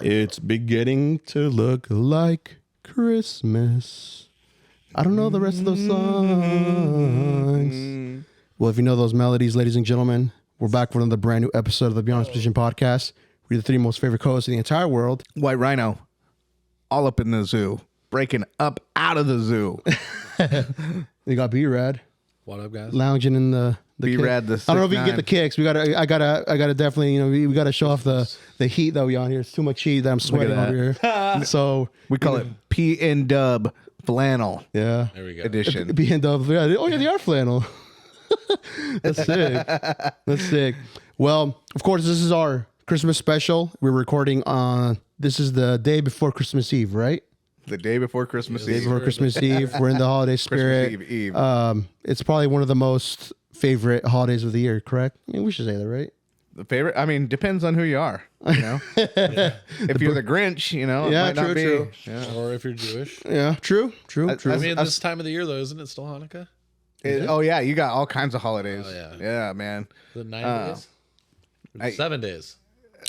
It's beginning to look like Christmas. I don't know the rest of those songs. Well, if you know those melodies, ladies and gentlemen, we're back with another brand new episode of the Beyond Expedition podcast. We're the three most favorite co-hosts in the entire world. White Rhino, all up in the zoo, breaking up out of the zoo. You got B-Rad. What up, guys? Lounging in the B-Rad, the I don't know if you can 6'9". get the kicks. I gotta definitely, we gotta show off the heat that we on here. It's too much heat that I'm sweating that. over here. So We call it P and Dub flannel yeah, There we go. edition. BMW. Oh yeah, they are flannel. That's sick. That's sick. Well, of course, this is our Christmas special. We're recording on. This is the day before Christmas Eve, right? The day before Christmas Day Eve. before Christmas Eve. We're in the holiday spirit. Christmas Eve. It's probably one of the most favorite holidays of the year. Correct? I mean, we should say that, right? The favorite? I mean, depends on who you are. You know, if you're the Grinch, it might not be. true. Yeah. Or if you're Jewish. Yeah. True. I I mean, this time of the year, though, isn't it still Hanukkah? Oh yeah, you got all kinds of holidays. Oh, yeah. Yeah, man. The 9 days? 7 days.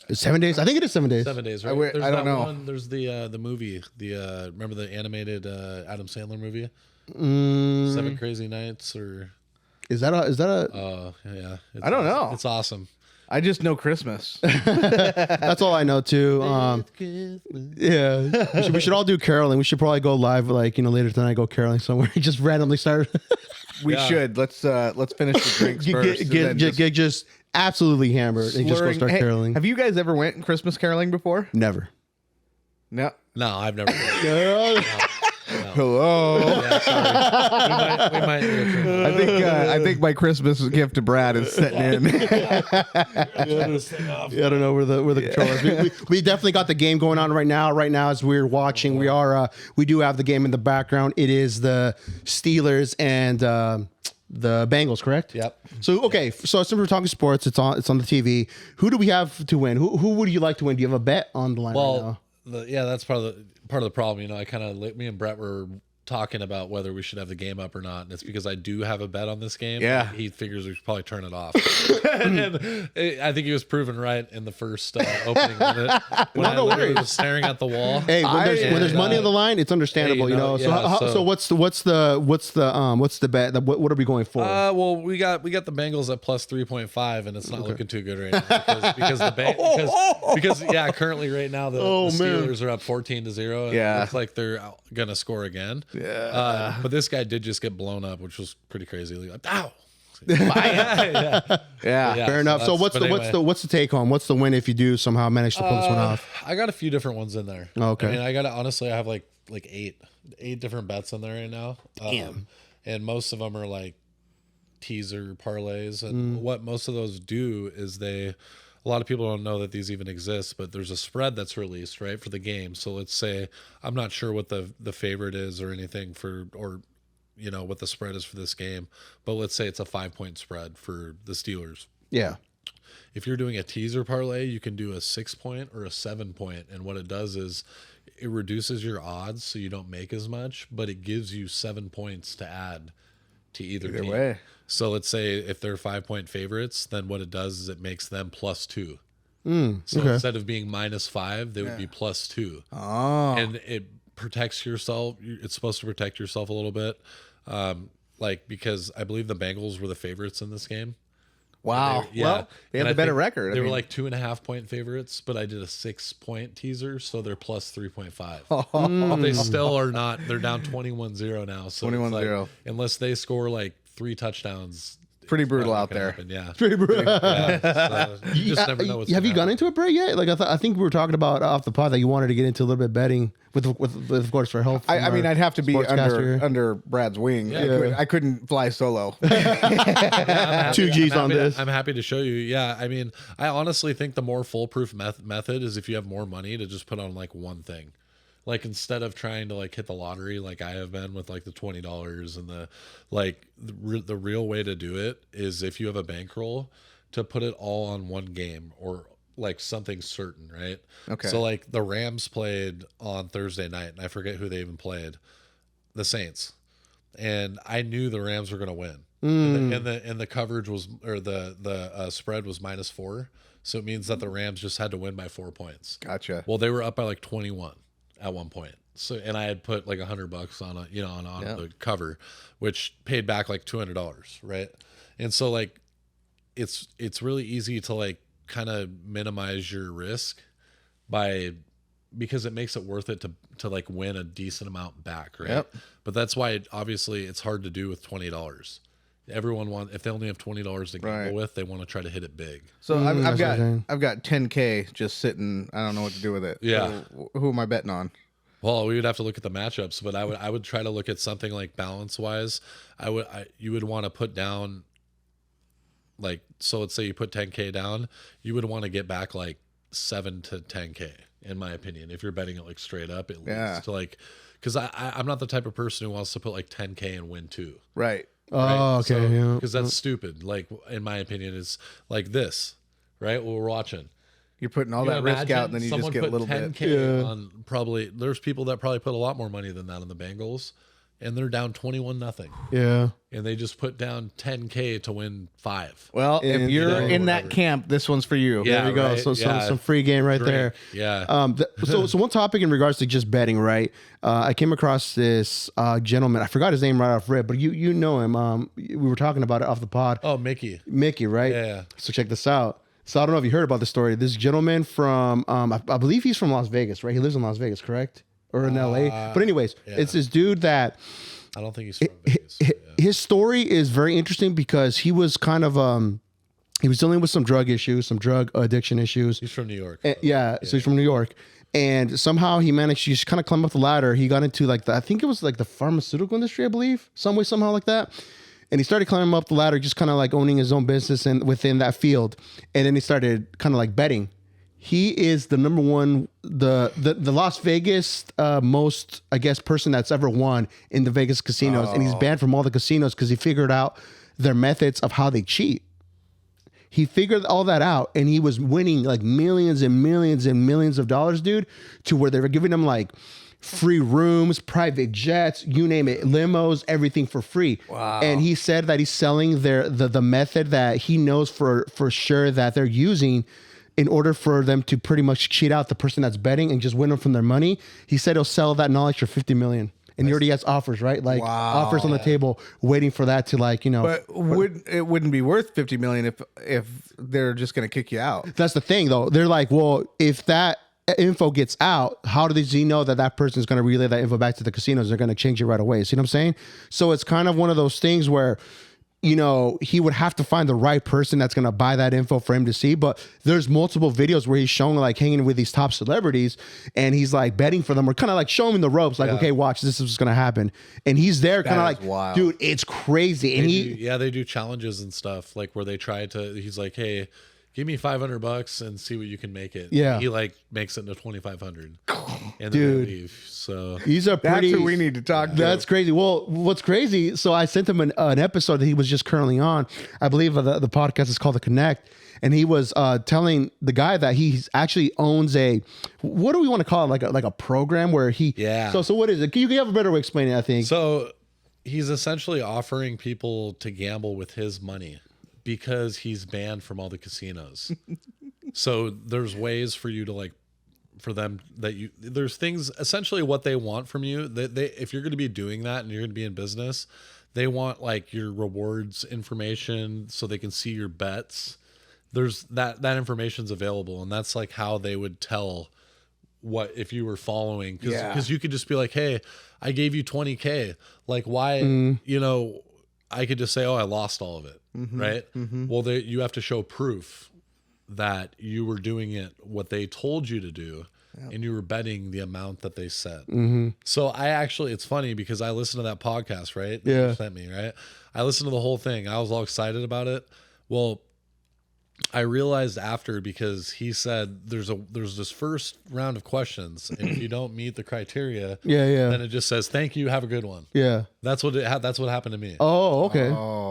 It's 7 days. I think it is 7 days. 7 days, right? I don't that know. One, there's the movie. Remember the animated Adam Sandler movie? 7 Crazy Nights, or Is that a? yeah. It's I don't know. It's awesome. I just know Christmas. That's all I know too. Yeah, we should all do caroling. We should probably go live, later tonight. Go caroling somewhere. Just randomly start. We should. Let's finish the drinks first. and then get just absolutely hammered and just go slurring. start Hey, caroling. have you guys ever went Christmas caroling before? Never. No. No, I've never. Hello. Yeah, sorry. We might I think my Christmas gift to Brad is setting in. Yeah, I don't know where the controllers. We definitely got the game going on right now. Right now, as we're watching, we do have the game in the background. It is the Steelers and the Bengals, correct? Yep. So okay, so since we're talking sports, it's on the TV. Who do we have to win? Who would you like to win? Do you have a bet on the line right now? That's part of the problem. I kind of, me and Brett were talking about whether we should have the game up or not, and it's because I do have a bet on this game. Yeah. He figures we should probably turn it off. And I think he was proven right in the first opening minute when I literally was staring at the wall. Hey, when there's money on the line, it's understandable, So what's the bet? What are we going for? Well, we got the Bengals at plus 3.5, and it's not looking too good right now because currently right now the Steelers are up 14-0. And Yeah. it looks like they're gonna score again. Yeah. But this guy did just get blown up, which was pretty crazy. Like, ow. Yeah. Fair enough. So what's the take home? What's the win if you do somehow manage to pull this one off? I got a few different ones in there. Okay. I mean, I have like eight different bets in there right now. And most of them are like teaser parlays. And what most of those do is a lot of people don't know that these even exist, but there's a spread that's released, right, for the game. So let's say, I'm not sure what the favorite is or anything what the spread is for this game, but let's say it's a 5-point spread for the Steelers. Yeah. If you're doing a teaser parlay, you can do a 6-point or a 7-point. And what it does is it reduces your odds so you don't make as much, but it gives you 7 points to add to either team. way. So let's say if they're 5-point favorites, then what it does is it makes them +2. So instead of being -5, they would be +2. Oh. And it protects yourself. It's supposed to protect yourself a little bit. Because I believe the Bengals were the favorites in this game. Wow. Well, they have And the I better think record. They were like 2.5-point favorites, but I did a 6-point teaser, so they're plus 3.5. But they still are not. They're down 21-0 now. So 21-0. Unless they score like 3 touchdowns. pretty brutal out gonna there. happen, yeah. Pretty brutal. So you just never know what's Have you gonna gone happen. into a break yet? Like I think we were talking about off the pod that you wanted to get into a little bit betting with of course for help. I mean, I'd have to be sportscaster. under Brad's wing. Yeah. I couldn't fly solo. 2 G's on this. I'm happy to show you. Yeah, I mean, I honestly think the more foolproof method is if you have more money to just put on like one thing. Like instead of trying to like hit the lottery like I have been with like the $20 and the real way to do it is if you have a bankroll to put it all on one game or like something certain, right? Okay. So like the Rams played on Thursday night and I forget who they even played. The Saints. And I knew the Rams were going to win. And the coverage was, or the spread was -4. So it means that the Rams just had to win by 4 points. Gotcha. Well, they were up by like 21 at one point. So, and I had put like $100 on on the cover, which paid back like $200, right? And so like, it's really easy to like kind of minimize your risk because it makes it worth it to like win a decent amount back, right? Yep. But that's why obviously it's hard to do with $20. Everyone if they only have $20 to gamble with, they want to try to hit it big. So I've that's got 10K just sitting. I don't know what to do with it. Yeah. So who am I betting on? Well, we would have to look at the matchups, but I would try to look at something like balance wise. You would want to put down like, so let's say you put 10K down, you would want to get back like 7 to 10K in my opinion. If you're betting it like straight up, at least to like, because I'm not the type of person who wants to put like 10K and win 2. Right. Oh, okay. Yeah. Because that's stupid. Like in my opinion, is like this, right? What we're watching. You're putting all that risk out, and then you just get a little bit. 10K on probably. There's people that probably put a lot more money than that on the Bengals, and they're down 21-0. Yeah. And they just put down 10K to win 5. Well, if And, you're you know, in that whatever. camp, this one's for you. Yeah. There you go. right? So Yeah. some free game right there. Yeah. So one topic in regards to just betting, right? I came across this gentleman. I forgot his name right off rip, but you know him. We were talking about it off the pod. Oh, Mickey. Mickey, right? Yeah. So check this out. So I don't know if you heard about the story. This gentleman from, I believe he's from Las Vegas, right? He lives in Las Vegas, correct? Or in LA. But anyways, it's this dude that I don't think he's from Vegas. Yeah. his story is very interesting because he was kind of he was dealing with some drug issues, some drug addiction issues. He's from New York. So he's from New York. And somehow he managed to just kind of climb up the ladder. He got into like I think it was like the pharmaceutical industry, I believe, somehow like that. And he started climbing up the ladder, just kind of like owning his own business and within that field. And then he started kind of like betting. He is the number one, the Las Vegas most, I guess, person that's ever won in the Vegas casinos. And he's banned from all the casinos because he figured out their methods of how they cheat. He figured all that out, and he was winning like millions and millions and millions of dollars, dude, to where they were giving him like free rooms, private jets, you name it, limos, everything for free. Wow. And he said that he's selling the method that he knows for sure that they're using in order for them to pretty much cheat out the person that's betting and just win them from their money. He said he'll sell that knowledge for $50 million. And he already has offers, right? Like offers on the table, waiting for that to like, you know. But it wouldn't be worth $50 million if they're just going to kick you out. That's the thing, though. They're like, well, if that info gets out, how does he know that that person is going to relay that info back to the casinos? They're going to change it right away. See what I'm saying? So it's kind of one of those things where, you know, he would have to find the right person that's going to buy that info for him to see. But there's multiple videos where he's showing like hanging with these top celebrities and he's like betting for them or kind of like showing them the ropes. Like, okay, watch, this is what's going to happen. And he's there kind of like, wild. dude, it's crazy. And They do challenges and stuff like where they try to, he's like, hey, give me $500 and see what you can make it. Yeah. He like makes it into 2,500 and then Dude. they leave. So he's a pretty. That's who we need to talk to. That's crazy. Well, what's crazy? So I sent him an episode that he was just currently on. I believe the podcast is called The Connect, and he was telling the guy that he actually owns a, what do we want to call it? Like a program where he. Yeah. So what is it? You have a better way of explaining it, I think. So he's essentially offering people to gamble with his money because he's banned from all the casinos. So there's ways for you to like, for them that you, there's things essentially what they want from you. They if you're going to be doing that and you're going to be in business, they want like your rewards information so they can see your bets. There's that information's available, and that's like how they would tell what if you were following, because you could just be like, hey, I gave you 20K, like why you know, I could just say, oh, I lost all of it, right? Well, you have to show proof that you were doing it what they told you to do, and you were betting the amount that they said. So I actually, it's funny because I listened to that podcast, right? That you sent me, right? I listened to the whole thing. I was all excited about it. Well, I realized after, because he said there's this first round of questions, and if you don't meet the criteria, then it just says thank you, have a good one. That's what happened to me. Oh, okay.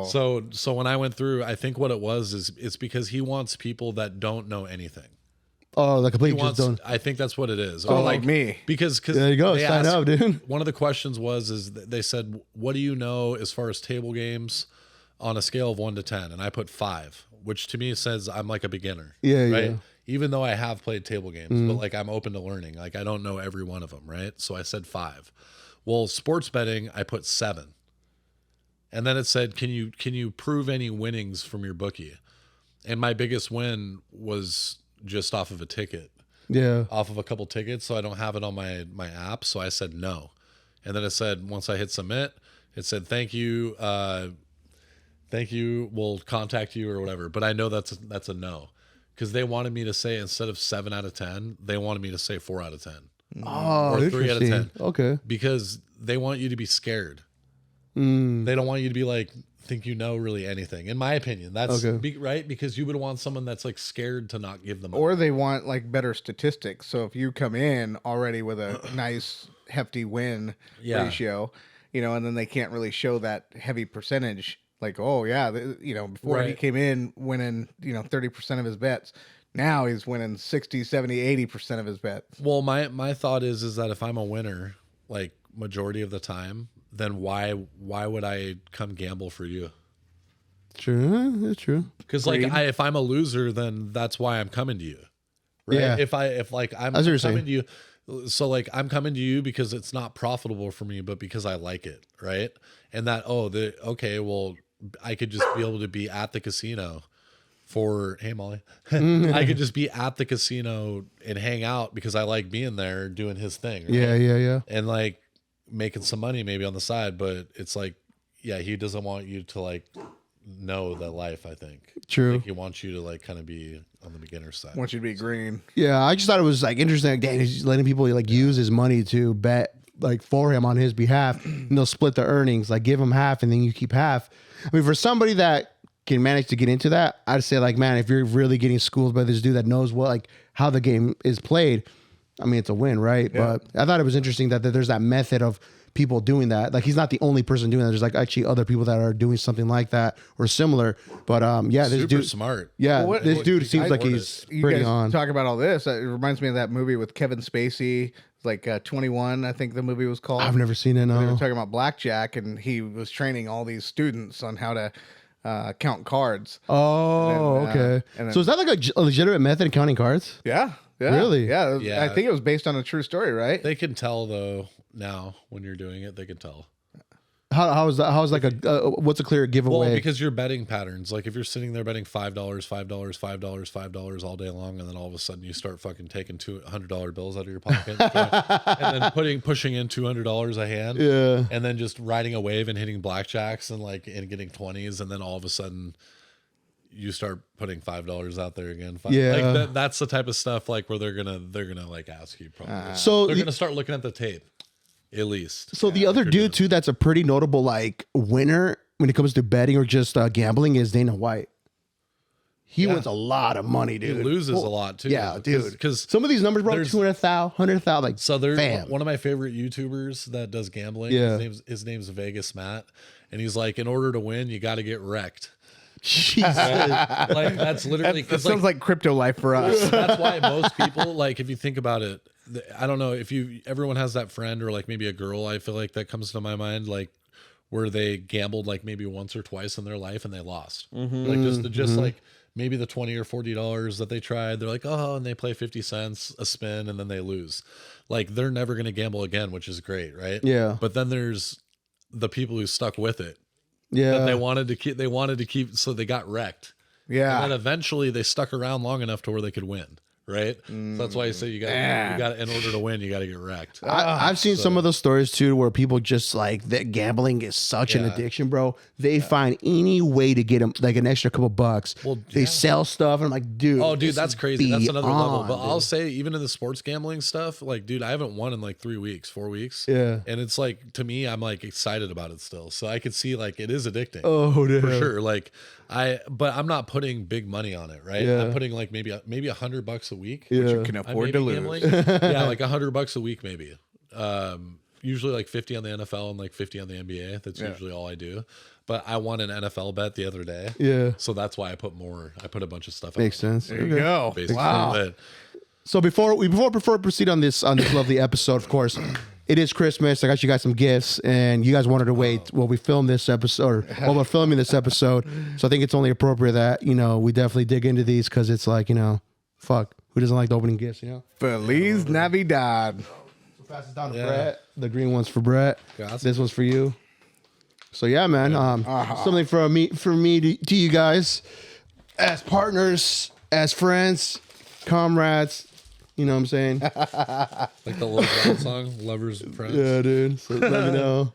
So when I went through, I think what it was is it's because he wants people that don't know anything. Oh, the complete He just wants, don't. I think that's what it is. Oh, like me. Because There you go. they Sign asked- up, dude. One of the questions is they said, what do you know as far as table games? on a scale of 1 to 10, and I put 5, which to me says I'm like a beginner. Yeah, right. yeah. Even though I have played table games, but like I'm open to learning. Like I don't know every one of them, right? So I said 5. Well, sports betting, I put 7. And then it said, can you prove any winnings from your bookie? And my biggest win was just off of a ticket. Yeah. Off of a couple tickets, so I don't have it on my app. So I said no. And then it said, once I hit submit, it said, thank you, we'll contact you or whatever. But I know that's a no. Because they wanted me to say, instead of 7 out of 10, they wanted me to say 4 out of 10. Oh, Or 3 out of 10. Okay. Because they want you to be scared. They don't want you to be like, think you know really anything. In my opinion, that's right. Because you would want someone that's like scared to not give them. Or they want like better statistics. So if you come in already with a nice hefty win ratio, you know, and then they can't really show that heavy percentage. Like, oh yeah, you know, before he came in winning, you know, 30% of his bets. Now he's winning 60, 70, 80% of his bets. Well, my thought is that if I'm a winner, like majority of the time, then why would I come gamble for you? True. That's true. Because like if I'm a loser, then that's why I'm coming to you. Right? Yeah. If I'm coming to you, so like I'm coming to you because it's not profitable for me, but because I like it, right? And that well, I could just be able to be at the casino for hey Molly, I could just be at the casino and hang out because I like being there doing his thing. Right? Yeah. And like making some money maybe on the side, but it's like, yeah, he doesn't want you to like know that life. I think True. Like he wants you to like kind of be on the beginner side. Wants you to be green. Yeah, I just thought it was like interesting. Like, dang, he's letting people like use his money to bet like for him on his behalf, and they'll split the earnings. Like give him half, and then you keep half. I mean, for somebody that can manage to get into that, I'd say like, man, if you're really getting schooled by this dude that knows what like how the game is played, I mean, it's a win, right? Yeah. But I thought it was interesting that there's that method of people doing that. Like he's not the only person doing that. There's like actually other people that are doing something like that or similar. But this Super dude smart. Yeah, Well, this dude seems like he's You pretty guys on. talk about all this. It reminds me of that movie with Kevin Spacey, like 21, I think the movie was called. I've never seen it. They were No. talking about blackjack, and he was training all these students on how to count cards. Oh, And, okay. and then- So is that like a legitimate method of counting cards? Yeah. Really? Yeah. Yeah. I think it was based on a true story, right? They can tell though now when you're doing it, they can tell. How is that? How is like a what's a clear giveaway? Well, because your betting patterns, like if you're sitting there betting $5, $5, $5, $5 all day long, and then all of a sudden you start fucking taking $200 bills out of your pocket, and then pushing in $200 a hand, Yeah. and then just riding a wave and hitting blackjacks and getting 20s, and then all of a sudden you start putting $5 out there again. Yeah. Like that's the type of stuff like where they're gonna like ask you probably. So They're the- gonna start looking at the tape, at least. So the other dude too, that's a pretty notable like winner when it comes to betting or just gambling is Dana White. He wins a lot of money, He dude. loses a lot too. Yeah, dude. Because Some of these numbers, bro, there's- 200,000, 100,000, like so there's fam. one of my favorite YouTubers that does gambling. Yeah. His name's Vegas Matt, and he's like, in order to win, you got to get wrecked. Jesus. Like that's literally That because sounds like crypto life for us. that's why most people like if you think about it. I don't know if everyone has that friend or like maybe a girl. I feel like that comes to my mind like where they gambled like maybe once or twice in their life and they lost. Like just like maybe the $20 or $40 that they tried. They're like, oh, and they play 50 cents a spin and then they lose. Like they're never going to gamble again, which is great, right? Yeah. But then there's the people who stuck with it. Yeah. That they wanted to keep, so they got wrecked. Yeah. And then eventually they stuck around long enough to where they could win. Right. So that's why I say you got in order to win, you got to get wrecked. I've seen some of those stories too, where people just like that gambling is such an Yeah. addiction, bro. They find any way to get them like an extra couple bucks. Well, they yeah. sell stuff, and I'm like, dude. Oh, dude, this that's is crazy. That's another level. beyond, But I'll dude. say, even in the sports gambling stuff, like, dude, I haven't won in like 3 weeks, 4 weeks. Yeah. And it's like, to me, I'm like excited about it still. So I could see like it is addicting. Oh, dude. For sure. Like but I'm not putting big money on it, right? Yeah. I'm putting like maybe $100 a week. Yeah. You can I afford may to be lose. gambling. Yeah, like $100 a week maybe. Usually like 50 on the NFL and like 50 on the NBA. That's usually all I do. But I won an NFL bet the other day. Yeah. So that's why I put a bunch of stuff Makes out. sense. There you go. Basically. Wow. But So before we proceed on this lovely episode, of course, it is Christmas. I got you guys some gifts, and you guys wanted to wait while we film this episode, or while we're filming this episode. So I think it's only appropriate that, we definitely dig into these because it's like, fuck, who doesn't like the opening gifts, Feliz Navidad. So pass this down to Brett. The green one's for Brett. Gotcha. This one's for you. So yeah, man, something for me to you guys as partners, as friends, comrades. You know what I'm saying? Like the Lil Jon song, Lovers and Friends. Yeah, dude. So let me know.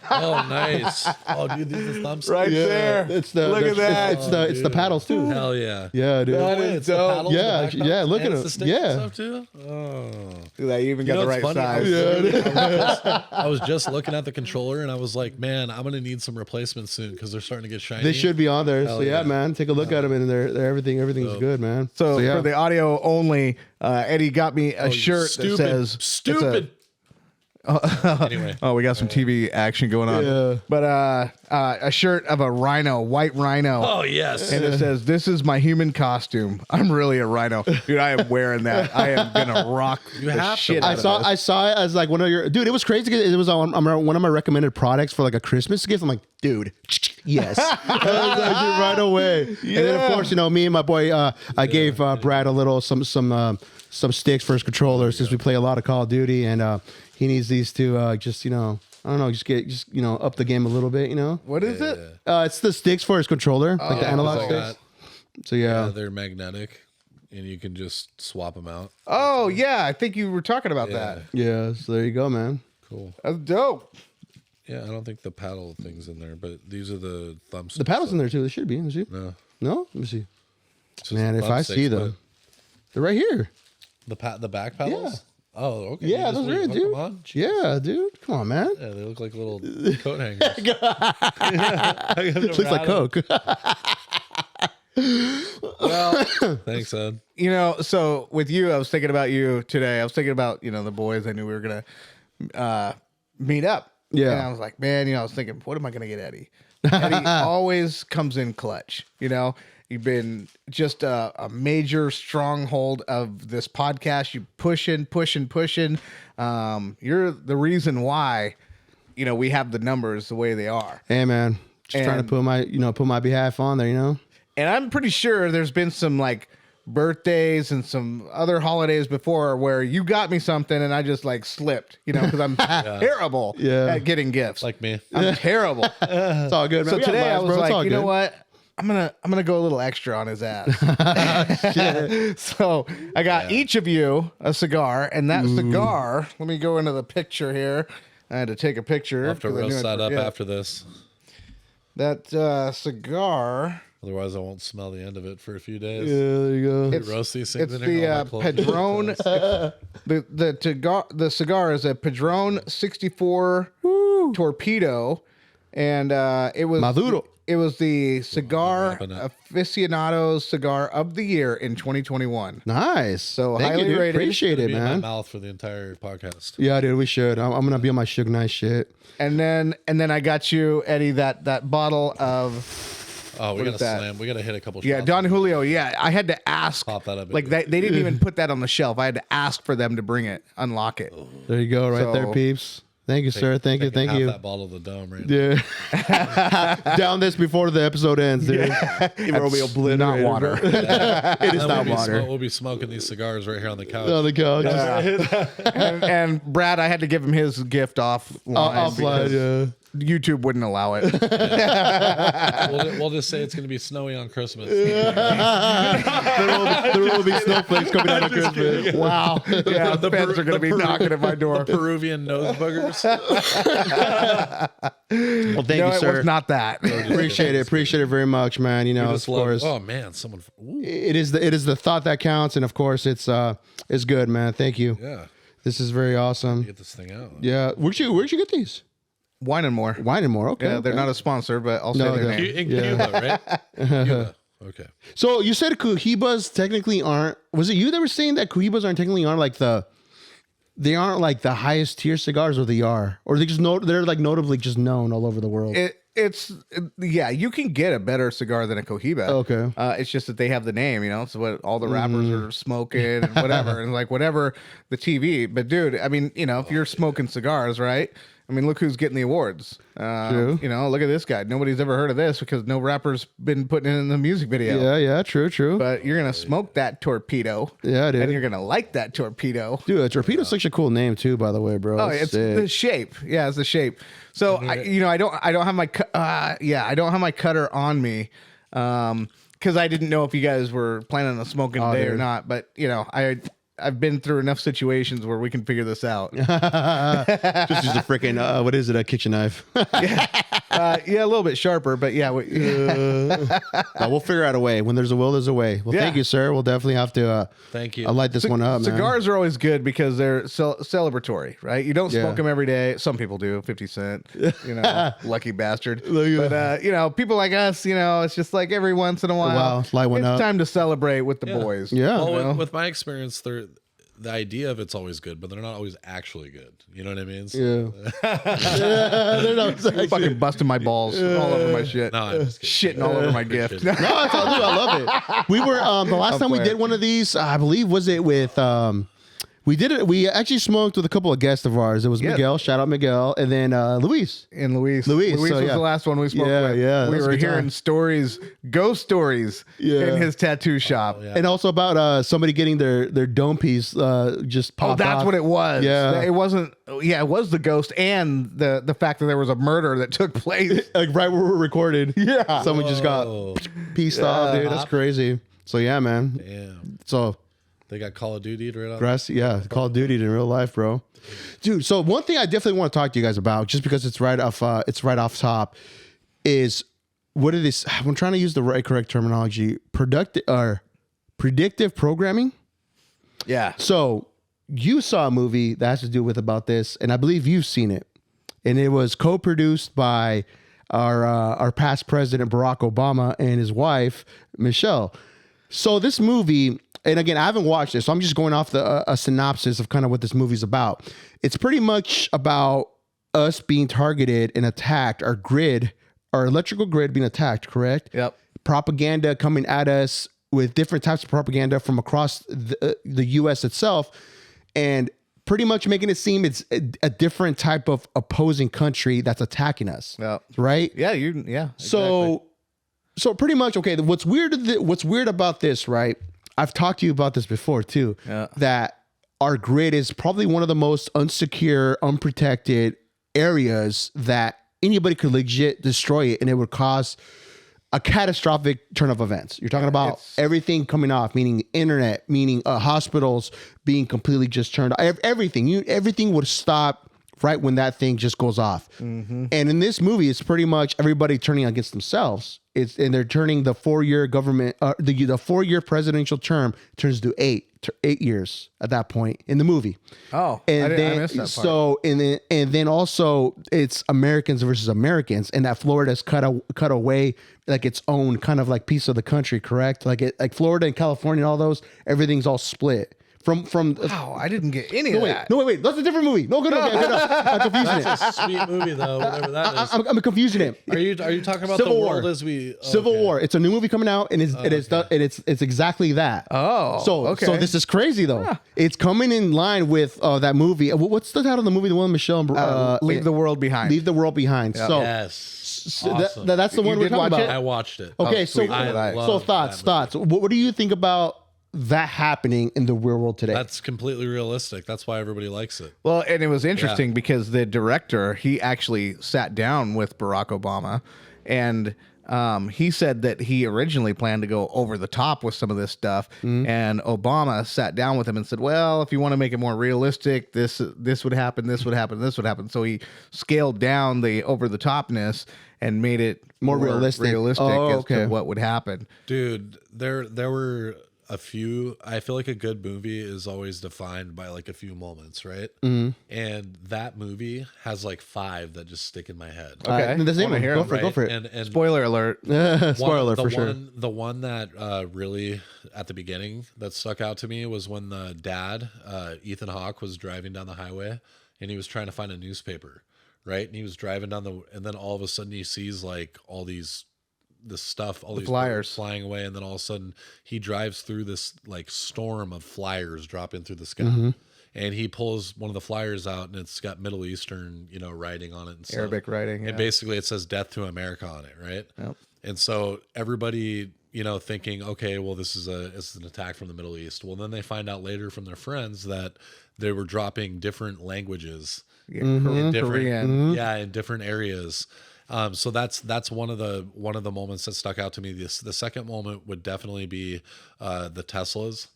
Oh, nice. Oh, dude, these are thumbs. Right there. Look at that. It's the paddles too. Hell yeah. Yeah, dude. That It's is the dope. paddles, Yeah, the back yeah, pedals, look at and it. it's the sticks Yeah. and stuff too. Oh. Dude, I even got You know the what's right funny? size. I was just looking at the controller and I was like, man, I'm gonna need some replacements soon because they're starting to get shiny. They should be on there. Hell So yeah, yeah. man, take a look at them, and they're everything's Dope. good, man. So yeah. for the audio only, Eddie got me a shirt Stupid. that says Stupid. Anyway. Oh, we got some TV action going on. Yeah. But a shirt of a rhino, white rhino. Oh yes. And it says, "This is my human costume. I'm really a rhino, dude. I am wearing that. I am gonna rock the have to shit wear out I of this." saw it as like one of your dude. It was crazy because it was on one of my recommended products for like a Christmas gift. I'm like, dude, yes, I was like, dude, right away. And then of course, me and my boy, I gave Brad a little some sticks for his controller since we play a lot of Call of Duty, and he needs these to just I don't know, just up the game a little bit. What is it? It's the sticks for his controller, like the analog I sticks. got- So yeah, they're magnetic, and you can just swap them out. Oh yeah, I think you were talking about that. yeah. So there you go, man. Cool. That's dope. Yeah, I don't think the paddle thing's in there, but these are the thumbsticks. The paddles in there too. They should be. Let me see. No, No, let me see. it's just Man, the if I thumbsticks, see them, they're right here. but the back paddles. Oh, okay. Yeah, You just those are it, hook dude. them on? Yeah, dude. Come on, man. Yeah, they look like little coat hangers. Looks like Coke. Well, Thanks, Ed. so with you, I was thinking about you today. I was thinking about the boys. I knew we were gonna meet up. Yeah. And I was like, man, I was thinking, what am I gonna get Eddie? Eddie always comes in clutch. You've been just a major stronghold of this podcast. You pushing. You're the reason why, we have the numbers the way they are. Hey, man. Just trying to put my behalf on there. And I'm pretty sure there's been some like birthdays and some other holidays before where you got me something and I just like slipped, because I'm terrible at getting gifts. Like me. I'm terrible. It's all good, man. So We got today I lives, was bro. It's all like, you know good. what? I'm gonna go a little extra on his ass. So I got each of you a cigar, and that cigar. Let me go into the picture here. I had to take a picture. I'll have to 'cause I knew roast I'd that up forget. after this. That cigar. Otherwise, I won't smell the end of it for a few days. Yeah, there you go. It's, roast these things it's in here, all the my clothes. Padron. The cigar is a Padron 64 Torpedo, and it was Maduro. It was the cigar wrapping it. aficionado's cigar of the year in 2021. Nice. So Thank highly you, dude. rated. Appreciate it, Be in my man. mouth for the entire podcast. Yeah, dude, we should. I'm gonna be on my Suge Knight shit. And then I got you, Eddie, that bottle of Oh, we What gotta is that? slam. We gotta hit a couple shots. yeah, Don Julio. Yeah, I had to ask. Pop that up. Like they didn't even put that on the shelf. I had to ask for them to bring it, unlock it. There you go, right there, So- peeps. Thank you, sir. Thank you. Taking Thank half you. That bottle of the dome right now. Yeah. Down this before the episode ends, dude. It will be obliterated. Not water. It is not water. We'll be smoking these cigars right here on the couch. On the couch. and Brad, I had to give him his gift offline. Offline, yeah. YouTube wouldn't allow it. We'll just say it's going to be snowy on Christmas. There will be snowflakes coming out of Christmas. Wow. Yeah, the feds are going to be knocking at my door. Peruvian nose boogers. Well, thank No, you, it sir. was not that. Appreciate it. Appreciate it very much, man. Of Just love- course. oh man, someone. Ooh, It is the thought that counts, and of course it's good, man. Thank you. yeah, This is very awesome. get this thing out. Yeah. Where'd you get these? Wine and more. Wine and more. Okay. Yeah, they're okay. not a sponsor, but I'll say No, their they're- name. In Cuba, right? Cuba. Okay. So you said Cohibas technically aren't. Was it you that were saying that Cohibas aren't like the highest tier cigars, or they are, or they just they're like notably just known all over the world. yeah, you can get a better cigar than a Cohiba. Okay. It's just that they have the name, it's what all the rappers are smoking and whatever, and like whatever the TV. But dude, I mean, if you're smoking cigars, right? I mean, look who's getting the awards. True. Look at this guy. Nobody's ever heard of this because no rapper's been putting it in the music video. Yeah, true. But you're gonna smoke that torpedo. Yeah, dude. And you're gonna like that torpedo. Dude, a torpedo's such a cool name too, by the way, bro. Oh, it's the shape. Yeah, it's the shape. So I don't have my I don't have my cutter on me, because I didn't know if you guys were planning on smoking today or not. But I've been through enough situations where we can figure this out. Just use the freaking what is it? A kitchen knife. Yeah, a little bit sharper, but yeah. No, we'll figure out a way. When there's a will, there's a way. Well, thank you, sir. We'll definitely have to. Thank you. I'll light this one up, man. Cigars are always good because they're celebratory, right? You don't smoke them every day. Some people do. 50 Cent, lucky bastard. But people like us, it's just like every once in a while, light one up. It's time to celebrate with the boys. Yeah. Well, with my experience, the idea of it's always good, but they're not always actually good. You know what I mean? So, They're not You're fucking busting my balls all over my shit. no, I'm just kidding. Shitting all over my gift. No, that's all, dude, I love it. We were the last time we did one of these, I believe, was it with we did it. We actually smoked with a couple of guests of ours. It was Miguel, shout out Miguel, and then Luis. And Luis so, was the last one we smoked with. Yeah, we that was a were good hearing time. stories, ghost stories in his tattoo shop. Yeah. And also about somebody getting their dome piece just popped That's off. what it was. Yeah. It wasn't. Yeah, it was the ghost and the fact that there was a murder that took place. Like right where we're recorded. Yeah. Someone just got pieced off, dude. That's crazy. So yeah, man. Damn. So They got Call of Duty right on. Call of Duty in real life, bro. Dude, so one thing I definitely want to talk to you guys about, just because it's right off top, is what it is. I'm trying to use the correct terminology. Predictive programming. Yeah. So you saw a movie that has to do with about this, and I believe you've seen it. And it was co-produced by our past president Barack Obama and his wife Michelle. So this movie, and again, I haven't watched it, so I'm just going off a synopsis of kind of what this movie's about. It's pretty much about us being targeted and attacked, our electrical grid being attacked, correct? Yep. Propaganda coming at us with different types of propaganda from across the U.S. itself, and pretty much making it seem it's a different type of opposing country that's attacking us. Yep. Right? Yeah. Exactly. So pretty much, okay, what's weird about this, right? I've talked to you about this before too, that our grid is probably one of the most unsecure, unprotected areas that anybody could legit destroy it, and it would cause a catastrophic turn of events. You're talking about everything coming off, meaning internet, meaning hospitals being completely just turned off. Everything would stop right when that thing just goes off. Mm-hmm. And in this movie, it's pretty much everybody turning against themselves. And they're turning the 4-year government, the 4-year presidential term turns to 8 years at that point in the movie. Oh, and I missed that part. So and then also it's Americans versus Americans, and that Florida's cut away like its own kind of like piece of the country, correct? Like Florida and California and all those, everything's all split. From Wow, I didn't get any of that. Wait. That's a different movie. No. I'm confusing it. That's a sweet movie though, whatever that is. I'm confusing it. Are you talking about Civil the War. world as we Civil War. It's a new movie coming out, and it's exactly that. Oh, okay. So this is crazy though. Huh. It's coming in line with that movie. What's the title of the movie? The one with Michelle. Leave the World behind. Leave the World Behind. So Yes. awesome. That's the one we're did talking watch about. I watched it. Okay, sweet. so thoughts. What do you think about that happening in the real world today? That's completely realistic. That's why everybody likes it. Well, and it was interesting because the director, he actually sat down with Barack Obama, and he said that he originally planned to go over the top with some of this stuff, and Obama sat down with him and said, well, if you want to make it more realistic, this would happen, this would happen, this would happen. So he scaled down the over the topness and made it More realistic. as to what would happen. Dude, there were a few. I feel like a good movie is always defined by like a few moments, right? Mm-hmm. And that movie has like 5 that just stick in my head. Okay, the same wanna one. hear Go it, for it. Go for it. And Spoiler alert. Spoiler for sure. The one that really at the beginning that stuck out to me was when the dad, Ethan Hawke, was driving down the highway and he was trying to find a newspaper, right? And he was driving down and then all of a sudden he sees like this stuff, all these flyers birds flying away, and then all of a sudden he drives through this like storm of flyers dropping through the sky. And he pulls one of the flyers out, and it's got Middle Eastern, writing on it and stuff. Arabic writing. And basically it says "Death to America" on it, right? Yep. And so everybody, thinking, okay, well, this is an attack from the Middle East. Well, then they find out later from their friends that they were dropping different languages in different, Korean. in different areas. So that's one of the moments that stuck out to me. The second moment would definitely be the Teslas.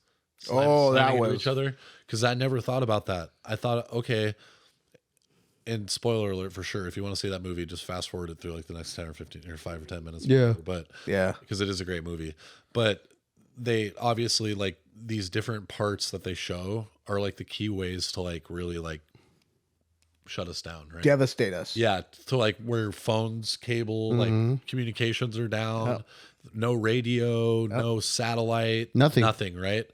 That into was each other, because I never thought about that. I thought, okay, and spoiler alert for sure, if you want to see that movie, just fast forward it through like the next 10 or 15 or 5 or 10 minutes. Yeah. But yeah, because it is a great movie. But they obviously, like, these different parts that they show are like the key ways to like really like shut us down, right? devastate us. Yeah, to like where phones, cable, like communications are down, no radio, no satellite, nothing, right?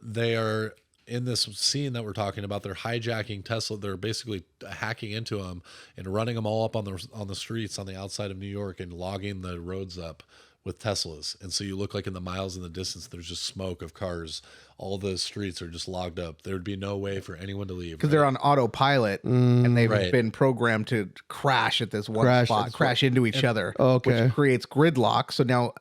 They are in this scene that we're talking about. They're hijacking Tesla. They're basically hacking into them and running them all up on the streets on the outside of New York and logging the roads up with Teslas. And so you look like in the miles in the distance, there's just smoke of cars. All the streets are just logged up. There would be no way for anyone to leave. Because they're on autopilot and they've been programmed to crash at this one spot, crash into each other, which creates gridlock. So now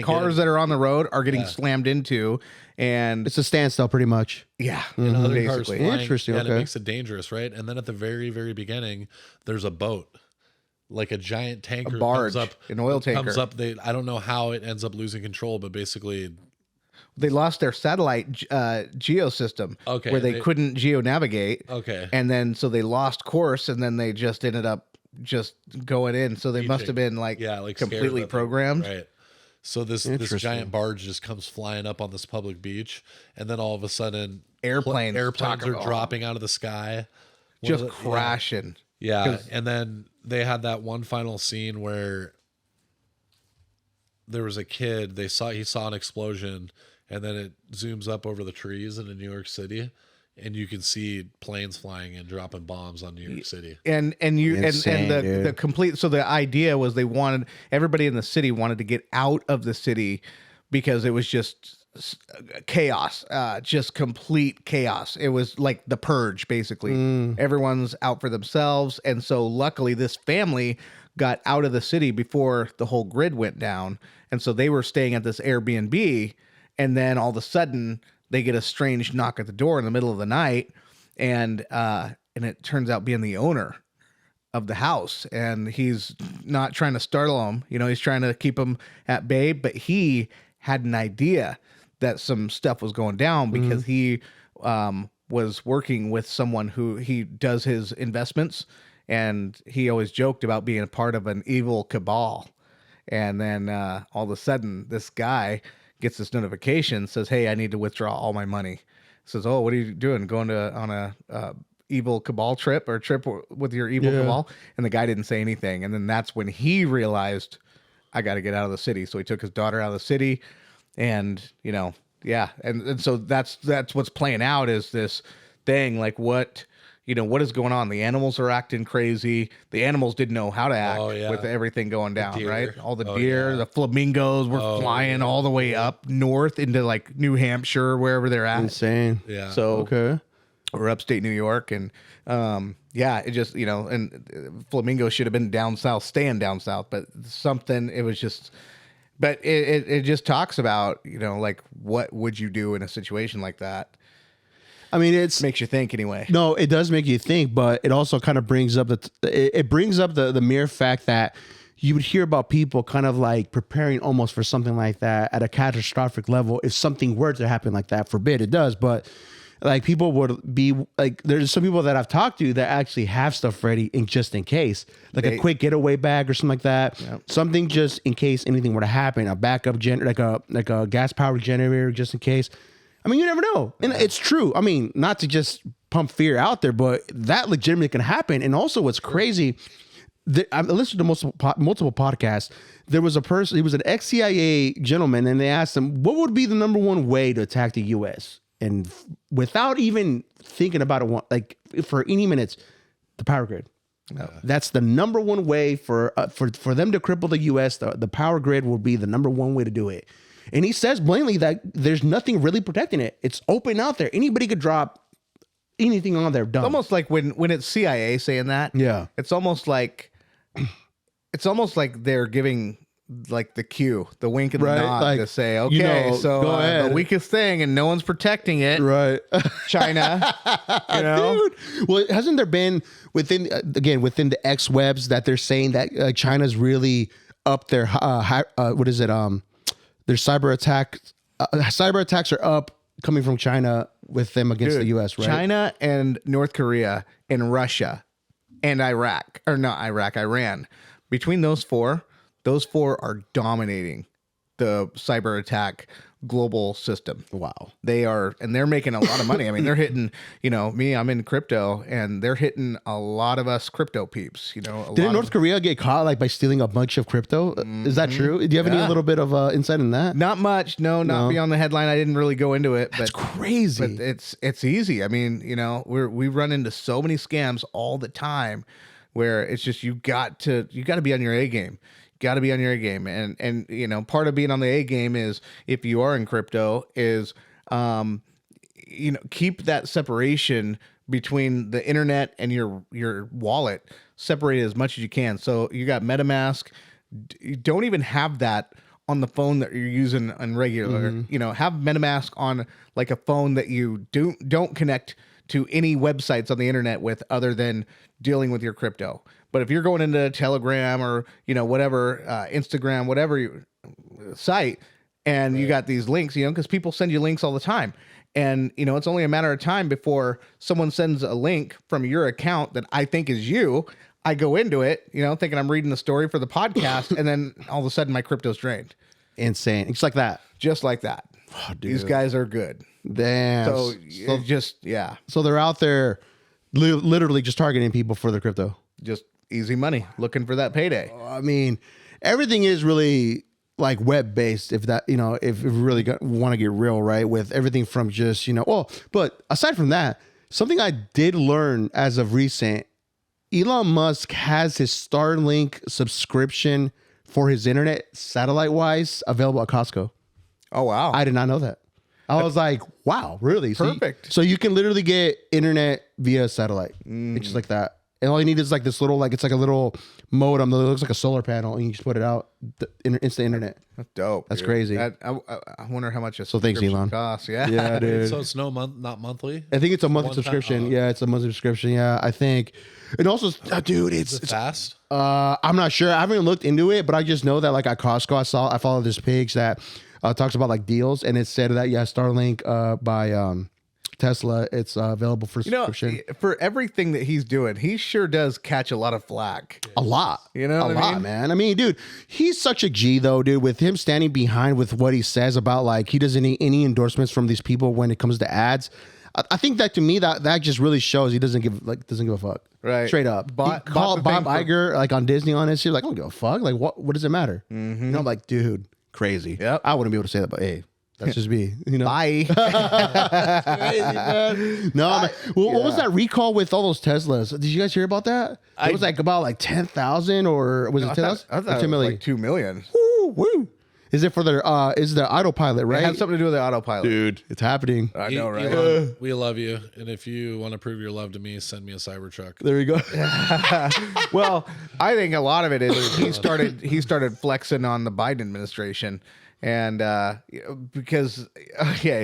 cars that are on the road are getting slammed into, and it's a standstill pretty much. Yeah. And other cars Basically. flying, Interesting, and okay. it makes it dangerous, right? And then at the very, very beginning, there's a boat. Like a giant tanker, A barge, comes up, an oil tanker. comes up. I don't know how it ends up losing control, but basically, They lost their satellite geo system where they couldn't geo navigate. Okay. And then so they lost course, and then they just ended up just going in. So they must have been like completely scared programmed. Right. So this giant barge just comes flying up on this public beach, and then all of a sudden Airplanes are talking dropping out of the sky, Just crashing. Yeah, and then they had that one final scene where there was a kid. He saw an explosion, and then it zooms up over the trees in New York City, and you can see planes flying and dropping bombs on New York City. And the complete. So the idea was everybody in the city wanted to get out of the city because it was just chaos, just complete chaos. It was like the purge, basically. Everyone's out for themselves, and so luckily this family got out of the city before the whole grid went down, and so they were staying at this Airbnb, and then all of a sudden they get a strange knock at the door in the middle of the night, and it turns out being the owner of the house, and he's not trying to startle them, he's trying to keep them at bay, but he had an idea that some stuff was going down because he was working with someone who he does his investments, and he always joked about being a part of an evil cabal. And then all of a sudden this guy gets this notification, says, "Hey, I need to withdraw all my money." Says, "Oh, what are you doing? Going on a evil cabal trip or trip with your evil cabal?" And the guy didn't say anything. And then that's when he realized, I got to get out of the city. So he took his daughter out of the city. And, and so that's what's playing out is this thing, like what is going on? The animals are acting crazy. The animals didn't know how to act with everything going down, right? All the deer, the flamingos were flying all the way up north into like New Hampshire, wherever they're at. Insane. Yeah. So, or upstate New York. And, it just, and flamingos should have been down south, staying down south, but it was just... But it just talks about, like, what would you do in a situation like that? I mean, it makes you think anyway. No, it does make you think, but it also kind of brings up the mere fact that you would hear about people kind of like preparing almost for something like that at a catastrophic level. If something were to happen like that, forbid it does, but like people would be like, there's some people that I've talked to that actually have stuff ready just in case, like a quick getaway bag or something like that. Yep. Something just in case anything were to happen, a backup like a gas powered generator just in case. I mean, you never know. And it's true. I mean, not to just pump fear out there, but that legitimately can happen. And also what's crazy, I listened to multiple podcasts. There was a person, he was an ex-CIA gentleman, and they asked him, what would be the number one way to attack the U.S.? And without even thinking about it, like for any minutes, the power grid. That's the number one way for them to cripple the U.S. The power grid will be the number one way to do it. And he says blatantly that there's nothing really protecting it. It's open out there. Anybody could drop anything on there. Done. It's almost like when it's CIA saying that. Yeah. It's almost like they're giving like the cue, the wink and the nod like, to say, okay, so go ahead. the weakest thing and no one's protecting it. Right. China. You know? Dude. Well, hasn't there been within the X webs that they're saying that China's really up their what is it? Their cyber attacks are up coming from China with them against the U.S. Right? China and North Korea and Russia and Iraq, or not Iraq, Iran. Between those four are dominating the cyber attack global system. Wow. They are, and they're making a lot of money. I mean, they're hitting, me, I'm in crypto, and they're hitting a lot of us crypto peeps, Didn't North Korea get caught like by stealing a bunch of crypto? Is that true? Do you have any little bit of insight in that? Not much. Not beyond the headline. I didn't really go into it. That's crazy. But it's easy. I mean, we run into so many scams all the time where it's just, you got to be on your A game. Got to be on your A game, and part of being on the A game is, if you are in crypto, is keep that separation between the internet and your wallet separated as much as you can. So you got MetaMask. You don't even have that on the phone that you're using on regular. Have MetaMask on like a phone that you don't connect to any websites on the internet with, other than dealing with your crypto. But if you're going into Telegram or, whatever, Instagram, whatever site, and you got these links, because people send you links all the time. And, it's only a matter of time before someone sends a link from your account that I think is you. I go into it, thinking I'm reading the story for the podcast. And then all of a sudden my crypto's drained. Insane. It's like that. Just like that. Oh, dude. These guys are good. Damn. So they're out there literally just targeting people for their crypto. Just easy money, looking for that payday. I mean, everything is really like web based. If that, if we really want to get real, right? With everything from just, but aside from that, something I did learn as of recent, Elon Musk has his Starlink subscription for his internet, satellite wise, available at Costco. Oh, wow. I did not know that. I was like, wow, really? Perfect. So you can literally get internet via satellite. It's just like that. And all you need is like this little, it's like a little modem that looks like a solar panel, and you just put it out. It's the internet. That's dope. That's dude. crazy. I wonder how much a thanks, Elon. costs. Yeah. Yeah, dude. So it's not monthly? I think it's a monthly subscription. Yeah, it's a monthly subscription. Yeah, I think. And also, dude, Is it fast? I'm not sure. I haven't looked into it, but I just know that like at Costco, I follow this page that talks about like deals, and it said that Starlink by Tesla, it's available for subscription. For everything that he's doing, he sure does catch a lot of flack. A lot. You know what a I lot, mean? man. I mean, dude, he's such a G though, dude, with him standing behind with what he says about like he doesn't need any endorsements from these people when it comes to ads. I think that to me that just really shows he doesn't give a fuck. Right. Straight up. He called Bob Iger like on Disney on his shit, like, I don't give a fuck. Like what does it matter? I'm like, dude, crazy. Yep. I wouldn't be able to say that, but hey, that's just me. Bye. Crazy, man. No, man. Well, what was that recall with all those Teslas? Did you guys hear about that? It was like about like 10,000 or was it 10,000? I thought it was like 2 million. Woo. Is it for their is the autopilot, right? It had something to do with the autopilot. Dude, it's happening. I know, right? Elon, we love you, and if you want to prove your love to me, send me a Cybertruck. There you go. Well, I think a lot of it is he started flexing on the Biden administration, and because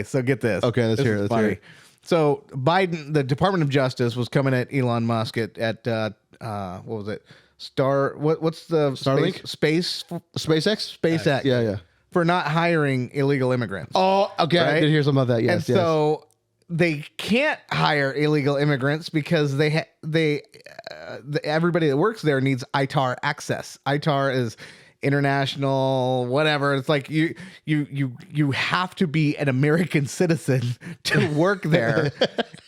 so get this. Okay, let's hear it. Let's hear it. So Biden, the Department of Justice was coming at Elon Musk at what was it? What's the Starlink? SpaceX? Yeah. For not hiring illegal immigrants. Oh, okay. Right? I did hear something about that. Yes. And so they can't hire illegal immigrants because everybody that works there needs ITAR access. ITAR is international, whatever. It's like you have to be an American citizen to work there.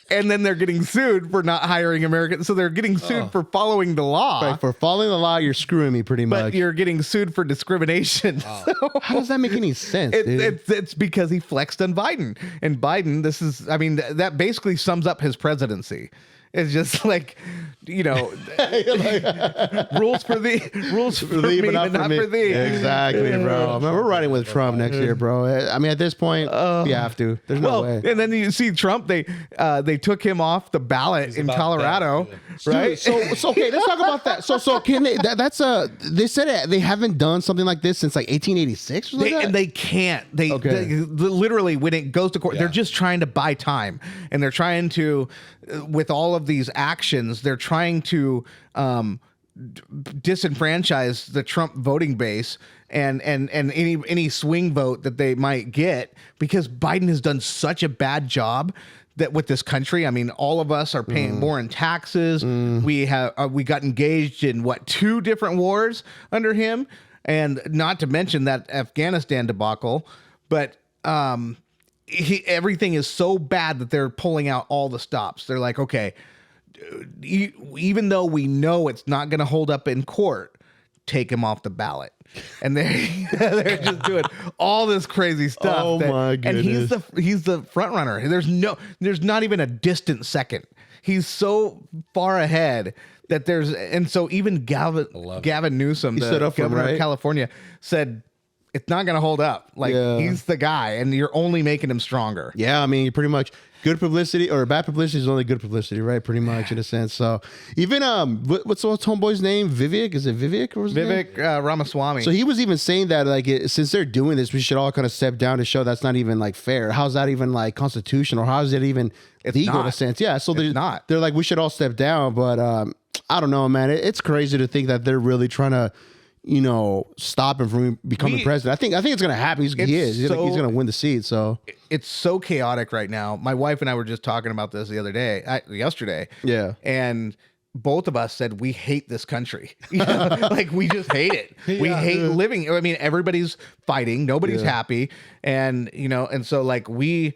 And then they're getting sued for not hiring Americans. So they're getting sued for following the law. Right, for following the law, you're screwing me pretty much. But you're getting sued for discrimination. So how does that make any sense, dude? It's because he flexed on Biden. And Biden, that basically sums up his presidency. It's just like, rules for thee, rules for me, but not for thee. Exactly, bro. Man, we're riding with Trump next year, bro. I mean, at this point, we have to. There's no way. And then you see Trump. They took him off the ballot in Colorado, right? Dude, so okay, let's talk about that. So can they? They said they haven't done something like this since like 1886 or something. And they can't. They literally, when it goes to court, they're just trying to buy time, and they're trying to, with all of these actions, they're trying to disenfranchise the Trump voting base and any swing vote that they might get, because Biden has done such a bad job that with this country. I mean, all of us are paying more in taxes. We got engaged in 2 different wars under him, and not to mention that Afghanistan debacle. But everything is so bad that they're pulling out all the stops. They're like, okay, even though we know it's not going to hold up in court, take him off the ballot. And they're just doing all this crazy stuff. Oh my goodness! And he's the front runner. There's not even a distant second. He's so far ahead that so even Gavin Newsom, the governor of California, said it's not going to hold up. Like, he's the guy, and you're only making him stronger. Yeah, I mean, you pretty much good publicity or bad publicity is only good publicity, right? Pretty much in a sense. So even what's homeboy's name? Vivek? Is it Vivek? Or Vivek Ramaswamy. So he was even saying that since they're doing this, we should all kind of step down to show that's not even like fair. How's that even like constitutional? How is it even legal in a sense? Yeah. So they're like, we should all step down, but I don't know, man. It's crazy to think that they're really trying to, stop him from becoming president. I think it's going to happen. He's going to win the seat. So it's so chaotic right now. My wife and I were just talking about this yesterday. Yeah. And both of us said we hate this country. Like, we just hate it. We hate living. I mean, everybody's fighting. Nobody's happy. And, and so like I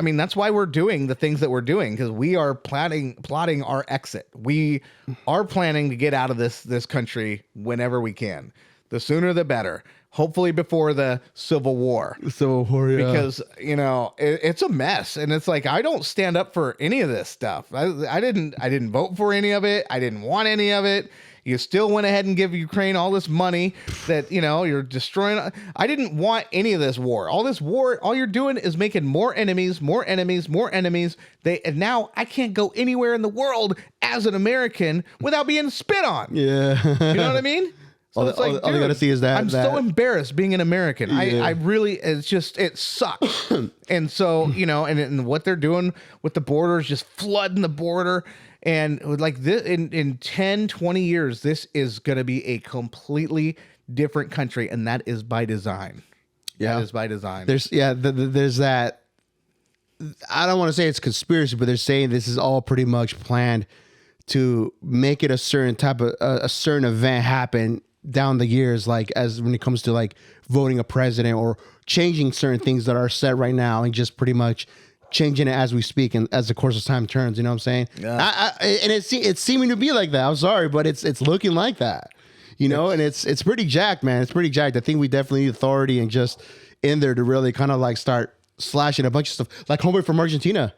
mean, that's why we're doing the things that we're doing, because we are plotting our exit. We are planning to get out of this country whenever we can. The sooner the better. Hopefully before the Civil War. Because, it's a mess. And it's like, I don't stand up for any of this stuff. I didn't vote for any of it. I didn't want any of it. You still went ahead and give Ukraine all this money that, you're destroying. I didn't want any of this war. All this war, all you're doing is making more enemies. And now I can't go anywhere in the world as an American without being spit on. Yeah. You know what I mean? So all you gotta see is that. I'm so embarrassed being an American. I really, it sucks. And so, and what they're doing with the border is just flooding the border. And like this, in 10, 20 years, this is going to be a completely different country. And that is by design. Yeah. That is by design. There's that. I don't want to say it's conspiracy, but they're saying this is all pretty much planned to make it a certain type of a certain event happen down the years, like as when it comes to like voting a president or changing certain things that are set right now, and just pretty much changing it as we speak and as the course of time turns. You know what I'm saying? Yeah. And it's seeming to be like that. I'm sorry, but it's looking like that. And it's pretty jacked, man. It's pretty jacked. I think we definitely need authority and just in there to really kind of like start slashing a bunch of stuff, like homeboy from Argentina.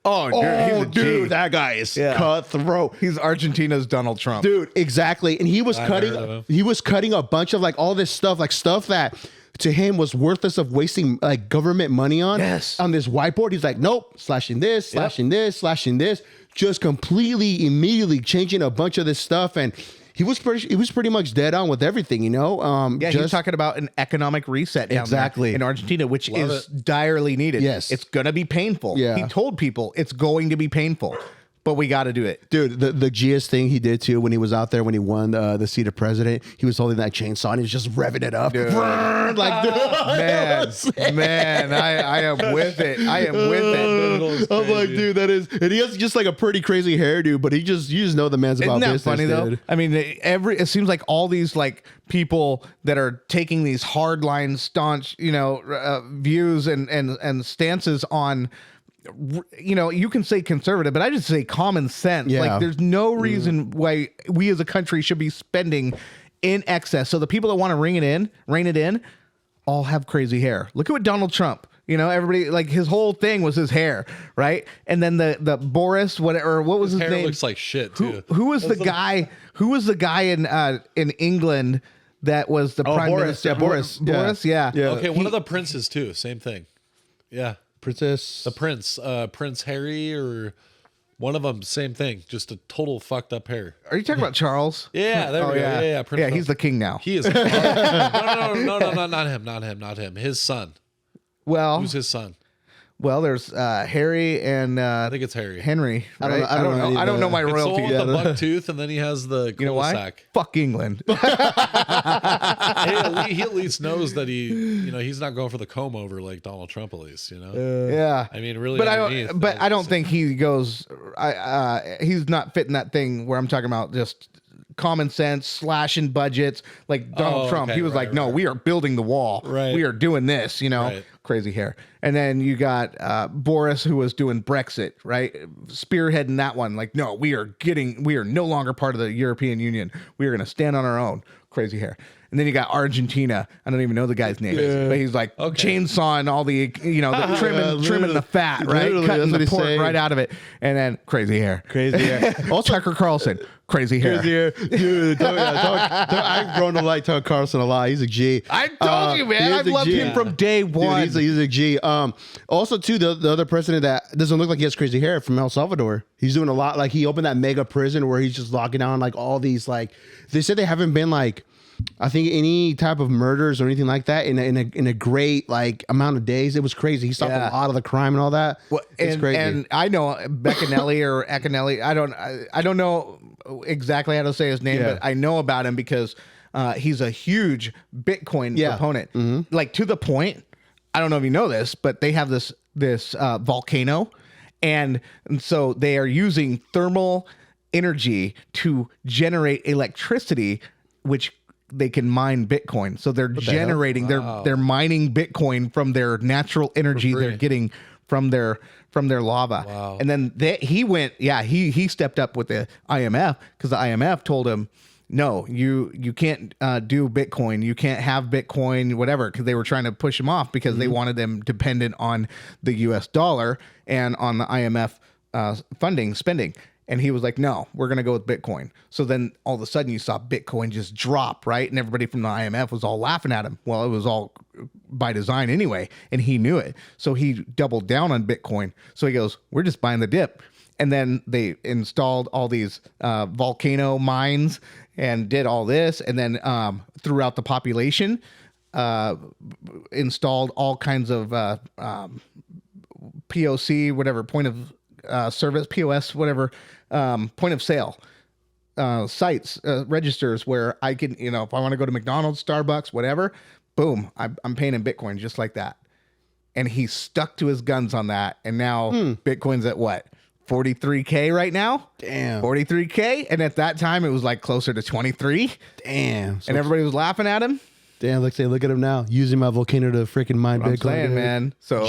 Oh, dude, that guy is cutthroat. He's Argentina's Donald Trump. Dude, exactly. And he was cutting a bunch of like all this stuff, like stuff that to him was worthless of wasting like government money on. Yes. On this whiteboard. He's like, nope, slashing this, slashing this, just completely immediately changing a bunch of this stuff. And he was pretty much dead on with everything, he was talking about an economic reset down there in Argentina, which is direly needed. Yes. It's going to be painful. Yeah. He told people it's going to be painful, but we got to do it. Dude, the GS thing he did too when he was out there, when he won the seat of president, he was holding that chainsaw and he was just revving it up. Man, I am with it. I'm like, dude, that is, and he has just like a pretty crazy hairdo, but you just know the man's about business. Isn't that funny dude. though? I mean, it seems like all these like people that are taking these hardline, staunch, views and stances on. You can say conservative, but I just say common sense. Yeah. Like, there's no reason why we as a country should be spending in excess. So the people that want to rein it in, all have crazy hair. Look at what Donald Trump, You know, everybody like his whole thing was his hair, right? And then the Boris, what was his hair name? looks like shit too. Who was the guy? Who was the guy in England that was the prime Boris. minister? Yeah, Boris. Boris. Yeah. Okay, one of the princes too. Same thing. Yeah, Princess. the prince, Prince Harry, or one of them. Same thing. Just a total fucked up hair. Are you talking about Charles? Yeah, there we go. Yeah, Prince Yeah, he's the king now. He is. No, not him. His son. Well, Who's his son? well, there's Harry and I think it's Harry. Henry. Right? I don't know. I don't know my It's the royalty. one with the buck tooth, and then he has the You know why? sack. Fuck England. Hey, he at least knows that he's not going for the comb over like Donald Trump. At least, Yeah. I mean, really. But underneath, I don't think he goes. He's not fitting that thing where I'm talking about just common sense, slashing budgets like Donald Trump. okay, He was like, no, we are building the wall. Right. We are doing this. Right. Crazy hair. And then you got Boris, who was doing Brexit, right? Spearheading that one. Like, no, we are no longer part of the European Union. We are going to stand on our own. Crazy hair. And then you got Argentina. I don't even know the guy's name, but he's like chainsawing all the, the trimming the fat, right? Literally, Cutting that's what the he's pork saying. right out of it. And then crazy hair. Crazy hair. Also, Tucker Carlson, crazy hair. Dude, I've grown to like Tucker Carlson a lot. He's a G. I told you, man. He's I've a loved G. him from day one. Dude, he's a G. Also, too, the other president that doesn't look like he has crazy hair from El Salvador. He's doing a lot. Like, he opened that mega prison where he's just locking down like all these, like, they said they haven't been like, I think any type of murders or anything like that in a great like amount of days. It was crazy. He stopped a lot of the crime and all that. Well, It's crazy. And I know Beccanelli or Acanelli. I don't know exactly how to say his name, but I know about him because he's a huge Bitcoin proponent. Like, to the point. I don't know if you know this, but they have this volcano, and so they are using thermal energy to generate electricity, which they can mine Bitcoin. So they're generating, they're mining Bitcoin from their natural energy they're getting from their lava. Wow. And then he stepped up with the IMF because the IMF told him, no, you can't do Bitcoin. You can't have Bitcoin, whatever, because they were trying to push him off because they wanted them dependent on the US dollar and on the IMF spending. And he was like, no, we're going to go with Bitcoin. So then all of a sudden you saw Bitcoin just drop, right? And everybody from the IMF was all laughing at him. Well, it was all by design anyway. And he knew it. So he doubled down on Bitcoin. So he goes, we're just buying the dip. And then they installed all these volcano mines and did all this. And then throughout the population, installed all kinds of POC, whatever, point of service, POS, whatever, point of sale sites, registers where I can, if I want to go to McDonald's, Starbucks, whatever, boom, I'm paying in Bitcoin just like that. And he stuck to his guns on that. And now Bitcoin's at what? 43K right now? Damn. 43K? And at that time, it was like closer to 23. Damn. And everybody was laughing at him. Damn, look at him now, using my volcano to freaking mine Bitcoin. I'm saying, man. So,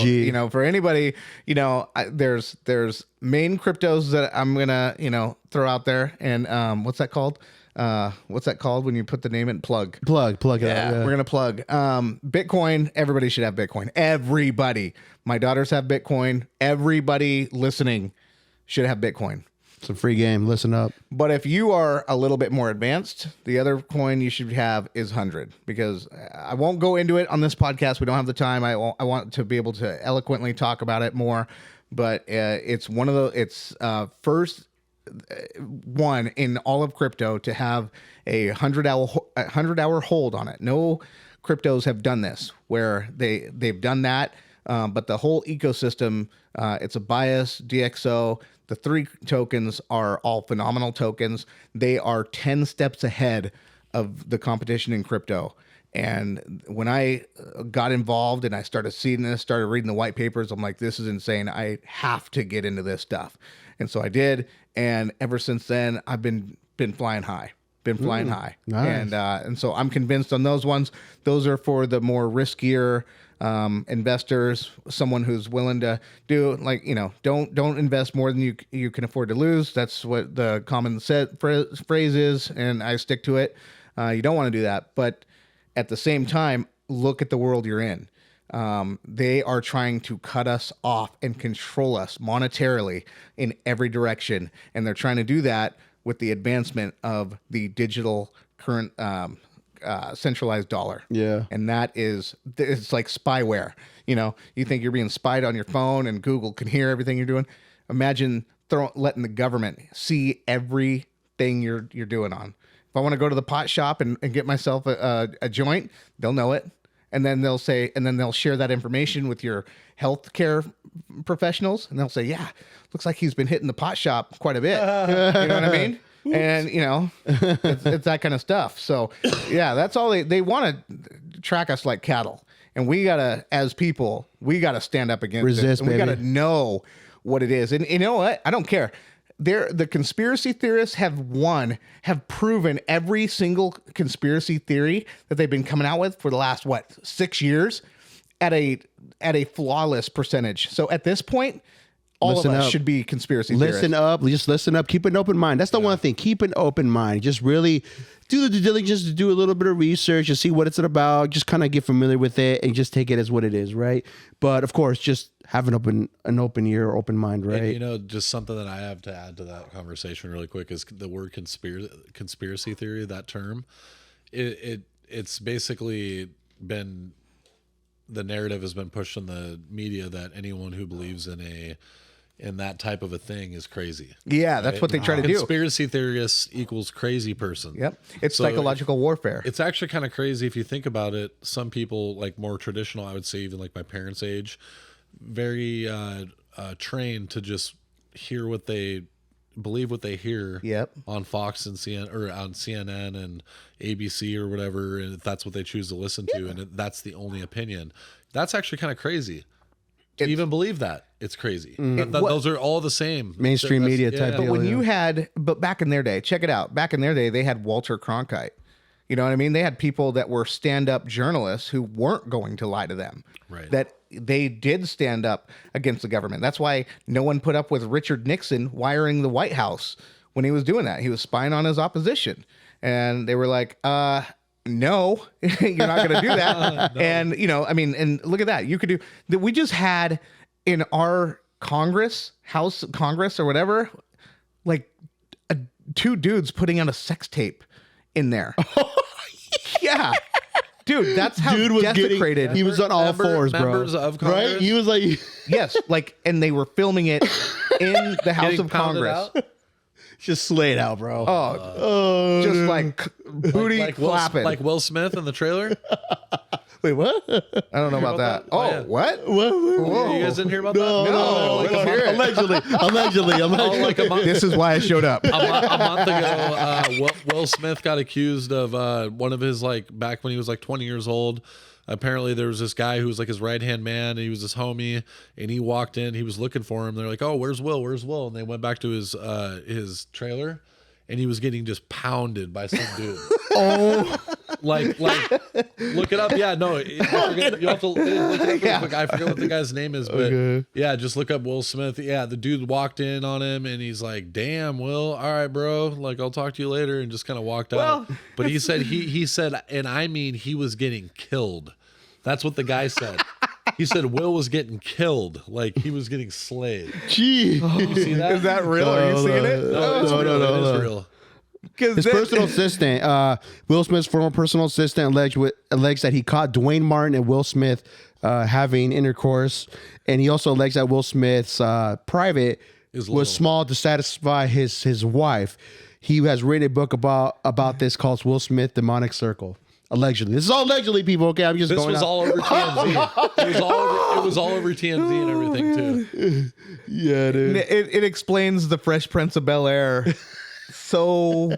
for anybody, there's main cryptos that I'm gonna, throw out there. And what's that called? What's that called when you put the name in? Plug it out. Yeah. We're gonna plug Bitcoin. Everybody should have Bitcoin. Everybody. My daughters have Bitcoin. Everybody listening should have Bitcoin. It's a free game. Listen up. But if you are a little bit more advanced, the other coin you should have is 100, because I won't go into it on this podcast. We don't have the time. I want to be able to eloquently talk about it more, but it's one of the first one in all of crypto to have a 100-hour hold on it. No cryptos have done this where they've done that. But the whole ecosystem, it's a bias, DXO. The 3 tokens are all phenomenal tokens. They are 10 steps ahead of the competition in crypto. And when I got involved and I started seeing this, started reading the white papers, I'm like, this is insane. I have to get into this stuff. And so I did. And ever since then, I've been flying high. Nice. And so I'm convinced on those ones. Those are for the more riskier investors, someone who's willing to do, like, don't invest more than you can afford to lose. That's what the common phrase is, and I stick to it. You don't want to do that, but at the same time, look at the world you're in. They are trying to cut us off and control us monetarily in every direction. And they're trying to do that with the advancement of the digital current centralized dollar. Yeah. And it's like spyware. You know, you think you're being spied on your phone and Google can hear everything you're doing. Imagine letting the government see everything you're doing on. If I want to go to the pot shop and get myself a joint, they'll know it. And then they'll share that information with your healthcare professionals. And they'll say, yeah, looks like he's been hitting the pot shop quite a bit. You know what I mean? Oops. And, you know, it's that kind of stuff. So, yeah, that's all they want to track us like cattle. And we got to, as people, we got to stand up against Resist, it. And we baby. got to know what it is. And you know what? I don't care. The conspiracy theorists have proven every single conspiracy theory that they've been coming out with for the last, 6 years at a flawless percentage. So at this point, all of us should be conspiracy theorists. Just listen up. Keep an open mind. That's the one thing. Keep an open mind. Just really do the due diligence to do a little bit of research and see what it's about. Just kind of get familiar with it and just take it as what it is, right? But of course, just have an open ear, open mind, right? And, you know, just something that I have to add to that conversation really quick is the word conspiracy theory. That term, it's basically been, the narrative has been pushed in the media that anyone who believes in that type of a thing is crazy. Yeah, that's what they try to do. Conspiracy theorist equals crazy person. Yep. It's psychological warfare. It's actually kind of crazy if you think about it. Some people, like more traditional, I would say even like my parents' age, very trained to just hear what they believe, what they hear on Fox and CNN or on CNN and ABC or whatever, and if that's what they choose to listen to, and that's the only opinion. That's actually kind of crazy. To even believe that, it's crazy. Those are all the same mainstream media type But deal. when but back in their day, check it out. Back in their day, they had Walter Cronkite. You know what I mean? They had people that were stand-up journalists who weren't going to lie to them. Right. That they did stand up against the government. That's why no one put up with Richard Nixon wiring the White House when he was doing that. He was spying on his opposition. And they were like, no, you're not going to do that. No. And, you know, I mean, and look at that. You could do that. We just had in our House Congress or whatever, like two dudes putting out a sex tape in there. Yeah. Dude, that's how desecrated. He was on all fours, bro. Members of Congress? Right? He was like, yes, like, and they were filming it in the House of Congress. just slay it out, bro. Just like booty clapping, like Will Smith in the trailer. Wait, what? I don't know about that. Oh, yeah. what? You guys didn't hear about that? No, let's hear it. Allegedly. This is why I showed up. A month ago, Will Smith got accused of one of his, like, back when he was like 20 years old. Apparently there was this guy who was like his right-hand man, and he was his homie, and he walked in, he was looking for him. They're like, oh, where's Will? And they went back to his trailer, and he was getting just pounded by some dude. Like, look it up. Yeah, no, you have to look it up. I forget what the guy's name is, but yeah, just look up Will Smith. Yeah, the dude walked in on him, and he's like, "Damn, Will, all right, bro. Like, I'll talk to you later," and just kind of walked out. But he said he said, and I mean, he was getting killed. That's what the guy said. He said Will was getting killed, like he was getting slayed. Gee, you see that? Is that real? Are you seeing it? No, it's real. It is real. His personal assistant, Will Smith's former personal assistant, alleged that he caught Dwayne Martin and Will Smith having intercourse, and he also alleged that Will Smith's private was small to satisfy his wife. He has written a book about this called Will Smith Demonic Circle. Allegedly, this is all allegedly, people. Okay, I'm just this going. This was all over TMZ. It was all over TMZ and everything too. Yeah, dude. It explains the Fresh Prince of Bel-Air so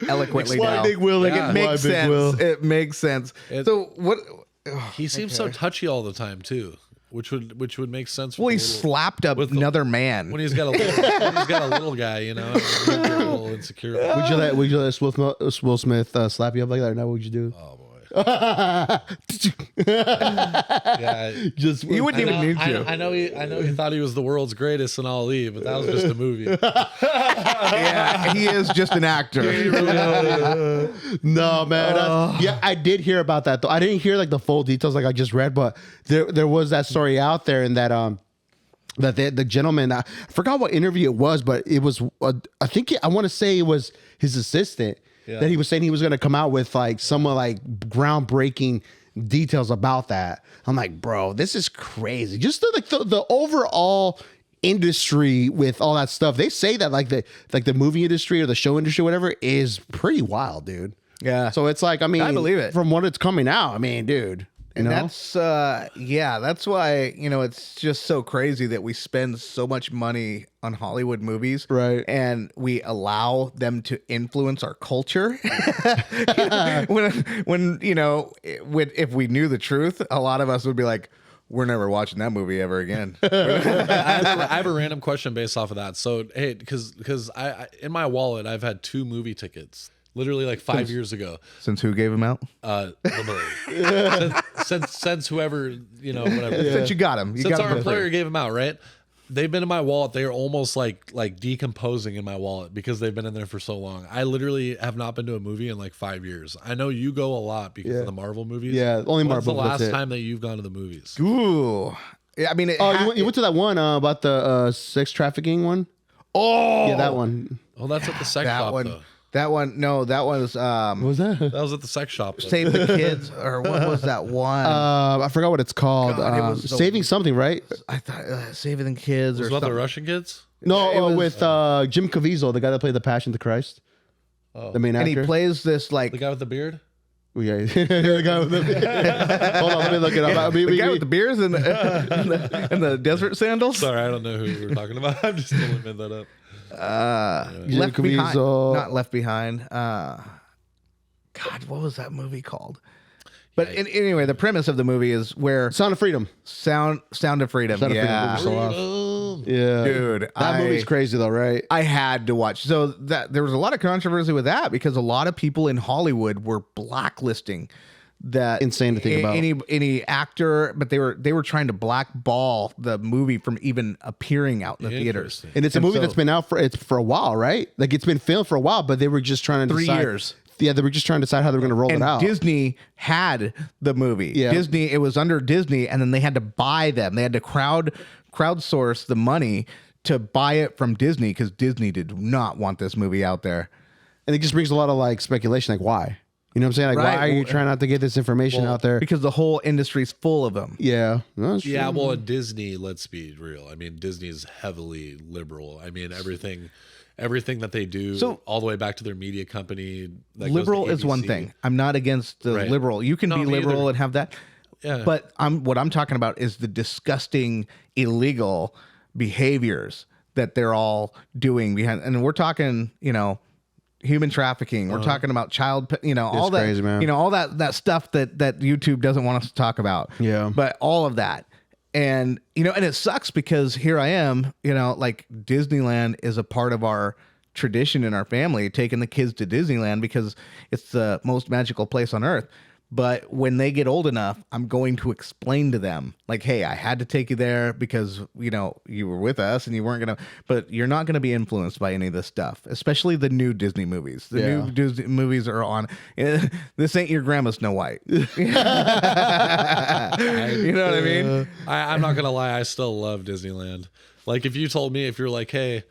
eloquently now. Big Will, it makes sense. Will. It makes sense. So what? He seems so touchy all the time too, which would make sense. Well, he slapped up another man when he's got a little guy, you know, he's a little insecure. Would you let Will Smith slap you up like that, or not? What would you do? Oh boy, Yeah, Just You wouldn't even need to. I know he thought he was the world's greatest in Ali, but that was just a movie. Yeah, he is just an actor. No, man. Yeah, I did hear about that though. I didn't hear like the full details like I just read, but there was that story out there, and that the gentleman, I forgot what interview it was, but it was I think I want to say it was his assistant that he was saying he was going to come out with like some like groundbreaking details about that. I'm like, bro, this is crazy. Just the overall industry with all that stuff. They say that like the movie industry or the show industry, whatever, is pretty wild, dude. Yeah. So it's like, I mean, I believe it. from what it's coming out. I mean, dude. You know? That's that's why, it's just so crazy that we spend so much money on Hollywood movies, right? And we allow them to influence our culture. when if we knew the truth, a lot of us would be like, we're never watching that movie ever again. I have a random question based off of that. So, hey, because I in my wallet I've had 2 movie tickets. Literally like 5 years ago. Since who gave them out? Since whoever, whatever. Yeah. Since you got them. Since our employer gave them out, right? They've been in my wallet. They're almost like decomposing in my wallet because they've been in there for so long. I literally have not been to a movie in like 5 years. I know you go a lot because of the Marvel movies. Yeah, only Marvel. When's the last time that you've gone to the movies? Ooh. Yeah, I mean, you went to that one about the sex trafficking one? Oh, yeah, that one. Oh, that's at the sex shop, though. That one, no, that was what was that? That was at the sex shop. Though. Save the Kids, or what was that one? I forgot what it's called. God, it was Saving something, right? I thought Saving the Kids, was or about something. the Russian kids. No, with Jim Caviezel, the guy that played the Passion of the Christ, the main actor. And he plays this like the guy with the beard. Yeah, the guy with the beard. Hold on, let me look it up. The guy with the beers and the desert sandals. Sorry, I don't know who you were talking about. I'm just totally made that up. Left Behind, not Left Behind. God, what was that movie called? But anyway, the premise of the movie is where Sound of Freedom. Sound of Freedom. Yeah, yeah, dude, that movie's crazy though, right? I had to watch. So that there was a lot of controversy with that because a lot of people in Hollywood were blacklisting that. Insane to think about. Any actor, but they were trying to blackball the movie from even appearing out in the theaters. And it's a movie that's been out for a while, right? Like it's been filmed for a while, but they were just trying to 3 decide. years. Yeah, they were just trying to decide how they were going to roll it out. Disney had the movie. Yeah. Disney, it was under Disney, and then they had to buy them. They had to crowdsource the money to buy it from Disney because Disney did not want this movie out there. And it just brings a lot of like speculation, like why? You know what I'm saying? Like, Right. why are you trying not to get this information out there? Because the whole industry's full of them. Yeah. That's Yeah, true. well, Disney, let's be real. I mean, Disney is heavily liberal. I mean, everything that they do, all the way back to their media company. That Liberal goes to is one ABC. thing. I'm not against the Right. liberal. You can No, be me liberal either. and have that. Yeah. But what I'm talking about is the disgusting, illegal behaviors that they're all doing behind. And we're talking, human trafficking. We're talking about child, all that, crazy, man. all that stuff that YouTube doesn't want us to talk about. Yeah. But all of that. And, and it sucks because here I am, like Disneyland is a part of our tradition in our family, taking the kids to Disneyland because it's the most magical place on earth. But when they get old enough, I'm going to explain to them, like, hey, I had to take you there because, you were with us and you weren't going to, but you're not going to be influenced by any of this stuff, especially the new Disney movies. The new Disney movies are on. This ain't your grandma's Snow White. You know what I mean? I'm not going to lie. I still love Disneyland. Like, if you told me, if you're like, hey,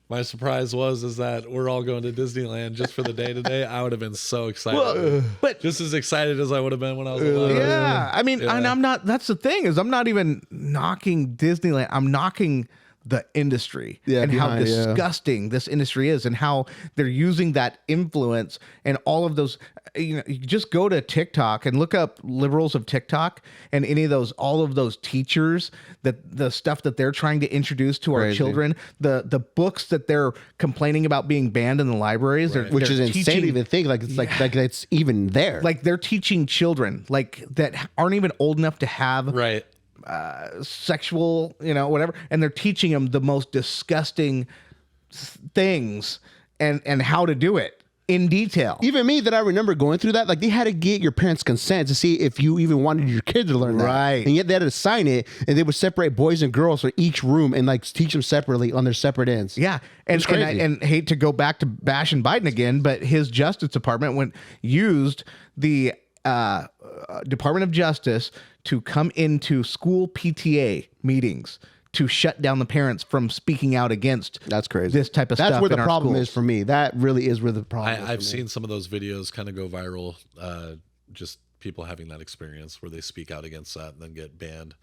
my surprise is that we're all going to Disneyland just for the day today, I would have been so excited. But just as excited as I would have been when I was 11. Yeah. I mean, and I'm not, that's the thing is I'm not even knocking Disneyland. I'm knocking the industry and how disgusting this industry is and how they're using that influence and all of those, you just go to TikTok and look up liberals of TikTok and all of those teachers, that the stuff that they're trying to introduce to our children, the books that they're complaining about being banned in the libraries, which is insane to even think like it's even there. Like they're teaching children like that aren't even old enough to have sexual, whatever. And they're teaching them the most disgusting things and how to do it. in detail. Even me, that I remember going through that, like they had to get your parents' consent to see if you even wanted your kid to learn that. Right. And yet they had to sign it, and they would separate boys and girls for each room and like teach them separately on their separate ends. Yeah, and hate to go back to bashing Biden again, but his Justice Department used the Department of Justice to come into school PTA meetings to shut down the parents from speaking out against That's crazy. this type of stuff. That's where the in our problem schools. is for me. That really is where the problem is. I've seen some of those videos kind of go viral, just people having that experience where they speak out against that and then get banned.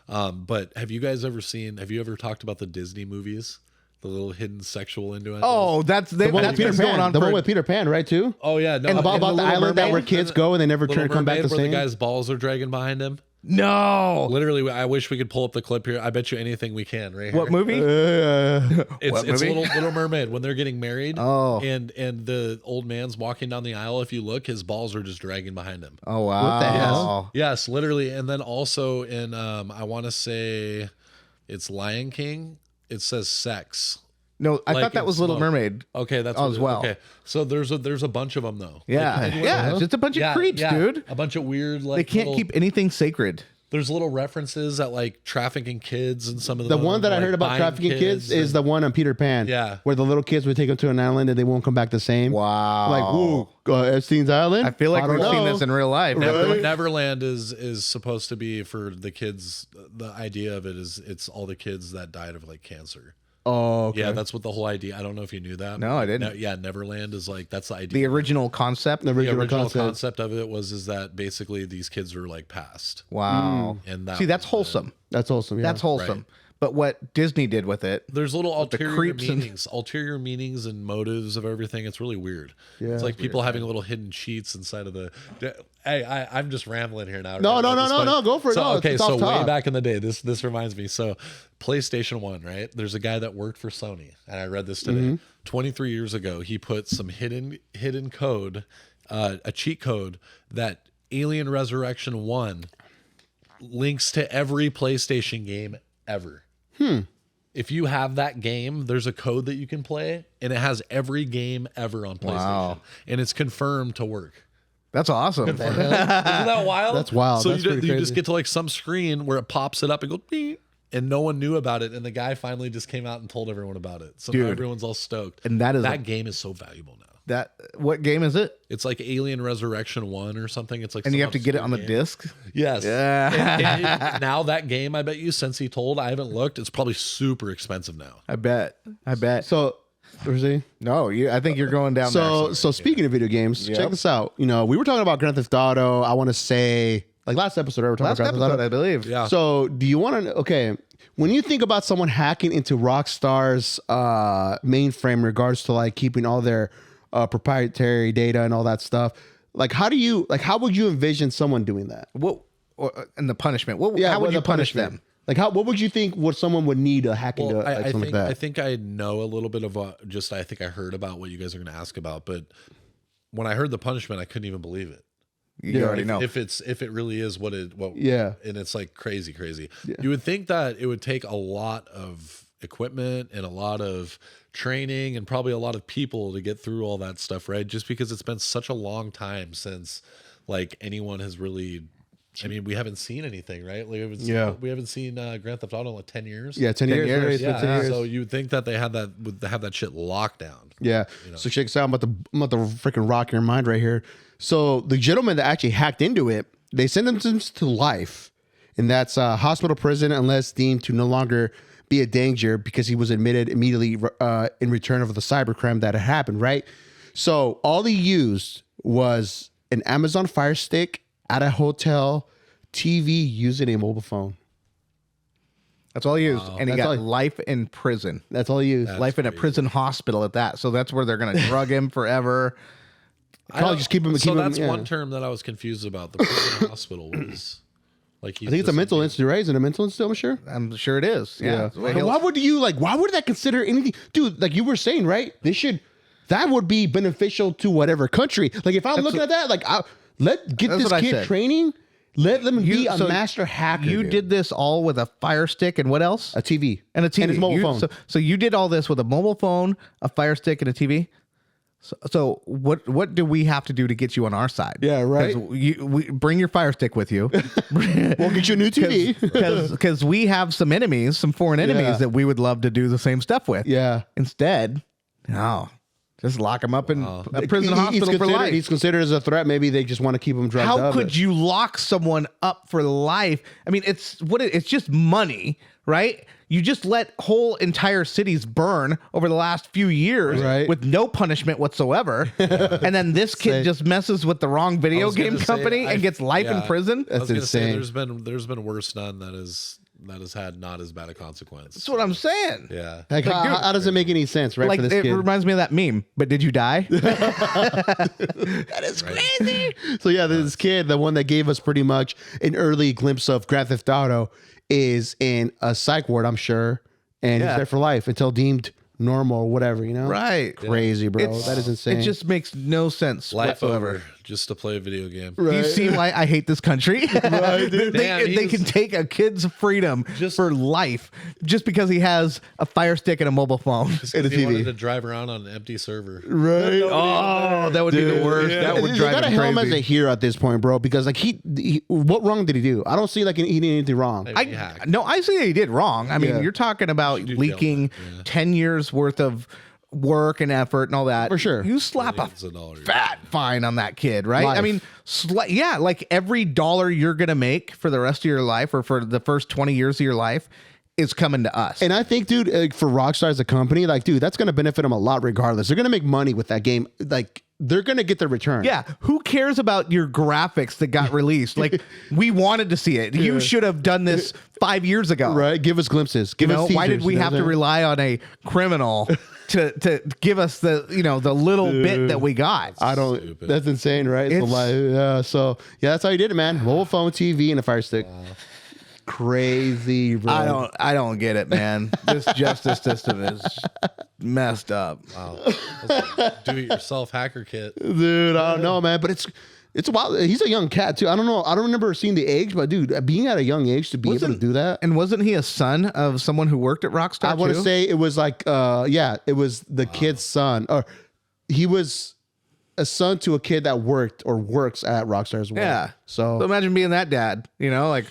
But have you ever talked about the Disney movies? The little hidden sexual innuendos? Oh, that's The one with been Peter going Pan. on The for one with Peter Pan, right? Too. Oh yeah, no. About the Little island that Mermaid? where kids go and they never Little come back the Mermaid, where same. the guy's balls are dragging behind him. No. Literally, I wish we could pull up the clip here. I bet you anything we can right here. What movie? It's What it's movie? Little Mermaid when they're getting married. Oh. and the old man's walking down the aisle. If you look, his balls are just dragging behind him. Oh wow. What the hell? Yes, literally. And then also in I want to say it's Lion King. It says sex. No, I Like thought that in was Little Smoke. Mermaid. Okay, that's As well. Okay, so there's a bunch of them though. Yeah, Like, yeah. It's just a bunch of creeps, dude. A bunch of weird like They can't little- keep anything sacred. There's little references at like trafficking kids and some of The them, one that I like, heard about buying trafficking kids is the one on Peter Pan. Yeah. Where the little kids would take them to an island and they won't come back the same. Wow. Like, ooh, Epstein's Island? I feel like don't we've seen know. this in real life. Neverland is supposed to be for the kids. The idea of it is it's all the kids that died of like cancer. Oh, okay. Yeah, that's what the whole idea. I don't know if you knew that. No, I didn't. Yeah, Neverland is like that's the idea. The original concept. The The original original concept. concept of it is that basically these kids were like passed, Wow. and that See, that's was wholesome. That's awesome. Yeah. That's wholesome. Right. But what Disney did with it, There's little ulterior creeps and- meanings and motives of everything. It's really weird. Yeah. It's like people having little hidden cheats inside of the. Hey, I'm just rambling here now. No, right? no, At no, this no, point. no, go for it. So, No, okay, it's so off way top. back in the day, this reminds me. So PlayStation 1, right? There's a guy that worked for Sony, and I read this today. Mm-hmm. 23 years ago, he put some hidden code, a cheat code that Alien Resurrection 1 links to every PlayStation game ever. If you have that game, there's a code that you can play, and it has every game ever on PlayStation, Wow. and it's confirmed to work. that's awesome. Isn't that wild? That's wild. So That's you pretty just crazy. get to like some screen where it pops it up and goes, beep, and no one knew about it, and the guy finally just came out and told everyone about it. So now Dude. everyone's all stoked. And that is that game is so valuable now. What game is it? It's like Alien Resurrection 1 or something. It's like And some you have to get it on the obscure game. disc? Yes. Yeah. And now that game, I bet you, since he told, I haven't looked, it's probably super expensive now. I bet. So, where's he? No, I think you're going down there. So speaking of video games, Yep. check this out. You know, we were talking about Grand Theft Auto. I want to say, like last episode, we were talking Last about Grand episode, Theft I Auto. believe. Yeah. So, do you want to? Okay, when you think about someone hacking into Rockstar's mainframe in regards to like keeping all their proprietary data and all that stuff, like how would you envision someone doing that? And the punishment. How would what you the punish punishment? them? Like what would you think someone would need to hack into Well, like I something think like that? I think I know a little bit of I think I heard about what you guys are going to ask about, but when I heard the punishment, I couldn't even believe it. You already know. If it really is what Yeah. and it's like crazy. You would think that it would take a lot of equipment and a lot of training and probably a lot of people to get through all that stuff, right? Just because it's been such a long time since like anyone has really. I mean, we haven't seen anything, right? Like, we haven't seen Grand Theft Auto in like 10 years. Yeah, 10 years. years. Right? Yeah, 10 years. so you would think that they would have that shit locked down. Yeah. So check this out. I'm about to freaking rock your mind right here. So the gentleman that actually hacked into it, they sentenced him to life, and that's hospital prison unless deemed to no longer be a danger because he was admitted immediately in return of the cybercrime that had happened. Right. So all he used was an Amazon Fire Stick at a hotel, TV, using a mobile phone. That's all he used. And he That's got all- life in prison. That's all he used. Life in a prison hospital at that. So that's where they're going to drug him forever. Probably just keep him. So keep him, that's yeah. one term that I was confused about. The prison hospital was like I think it's a mental institute, right? Is it a mental institute? I'm sure. I'm sure it is. Yeah. Well, But why would you like? Why would that consider anything, dude? Like you were saying, right? That would be beneficial to whatever country. Like if I'm looking at that, like get That's this what I kid said. training. Let them be a so master hacker. You dude. did this all with a Fire Stick and what else? a TV And a TV. and his mobile phone. So you did all this with a mobile phone, a Fire Stick, and a TV? So what do we have to do to get you on our side? Yeah, right. We bring your Fire Stick with you. We'll get you a new TV. Because we have some enemies, some foreign enemies that we would love to do the same stuff with. Yeah. Instead, no, just lock him up in a prison hospital for life. He's considered as a threat. Maybe they just want to keep him drugged up. How could you lock someone up for life? I mean, it's just money, right? You just let whole entire cities burn over the last few years with no punishment whatsoever. And then this kid just messes with the wrong video game company and gets life in prison. That's insane. Say, there's been worse none that has had not as bad a consequence. That's what I'm saying. Yeah. Like how does it make any sense, right? Like, for this kid? Reminds me of that meme, but did you die? That is crazy. So yeah, this kid, the one that gave us pretty much an early glimpse of Grand Theft Auto, is in a psych ward, I'm sure, and he's there for life until deemed normal or whatever, you know? Right. Crazy, bro. That is insane. It just makes no sense Life whatsoever. over just to play a video game. Right. Do you see why I hate this country? Right, they can take a kid's freedom for life just because he has a Fire Stick and a mobile phone and a TV. He wanted to drive around on an empty server. Right. Oh, that would be the worst. Yeah. That would drive him crazy. They got helm as a hero at this point, bro, because like he what wrong did he do? I don't see like he did anything wrong. I see that he did wrong. I mean, you're talking about leaking 10 years worth of work and effort and all that. For sure. You slap a fat fine on that kid, right? Life. I mean, like every dollar you're going to make for the rest of your life or for the first 20 years of your life is coming to us. And I think, dude, for Rockstar as a company, like, dude, that's going to benefit them a lot regardless. They're going to make money with that game. Like, they're going to get their return. Yeah. Who cares about your graphics that got released? Like, we wanted to see it. You should have done this 5 years ago. Right. Give us glimpses. Give us teasers, why did we have to rely on a criminal to give us the little bit that we got? Stupid. That's insane, right? So yeah, that's how you did it, man. Mobile phone, TV, and a Fire Stick. Crazy, bro. I don't get it, man. This justice system is messed up. Wow. Do it yourself hacker kit. Dude, I don't know, man, but it's wild. He's a young cat too. I don't know. I don't remember seeing the age, but dude, being at a young age to be able to do that. And wasn't he a son of someone who worked at Rockstar? I want to say it was like it was the kid's son, or he was a son to a kid that worked or works at Rockstar as well. Yeah. So imagine being that dad, like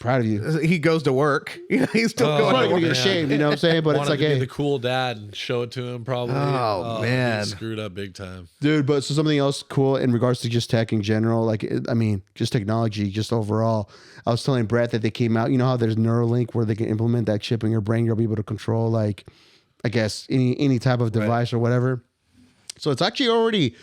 proud of you. He goes to work. He's still going to work. You're ashamed, you know what I'm saying? But it's like, hey, the cool dad and show it to him probably. Oh man, screwed up big time, dude. But so something else cool in regards to just tech in general, like I mean, just technology, just overall. I was telling Brett that they came out. You know how there's Neuralink where they can implement that chip in your brain. You'll be able to control, like, I guess any type of device or whatever. So it's actually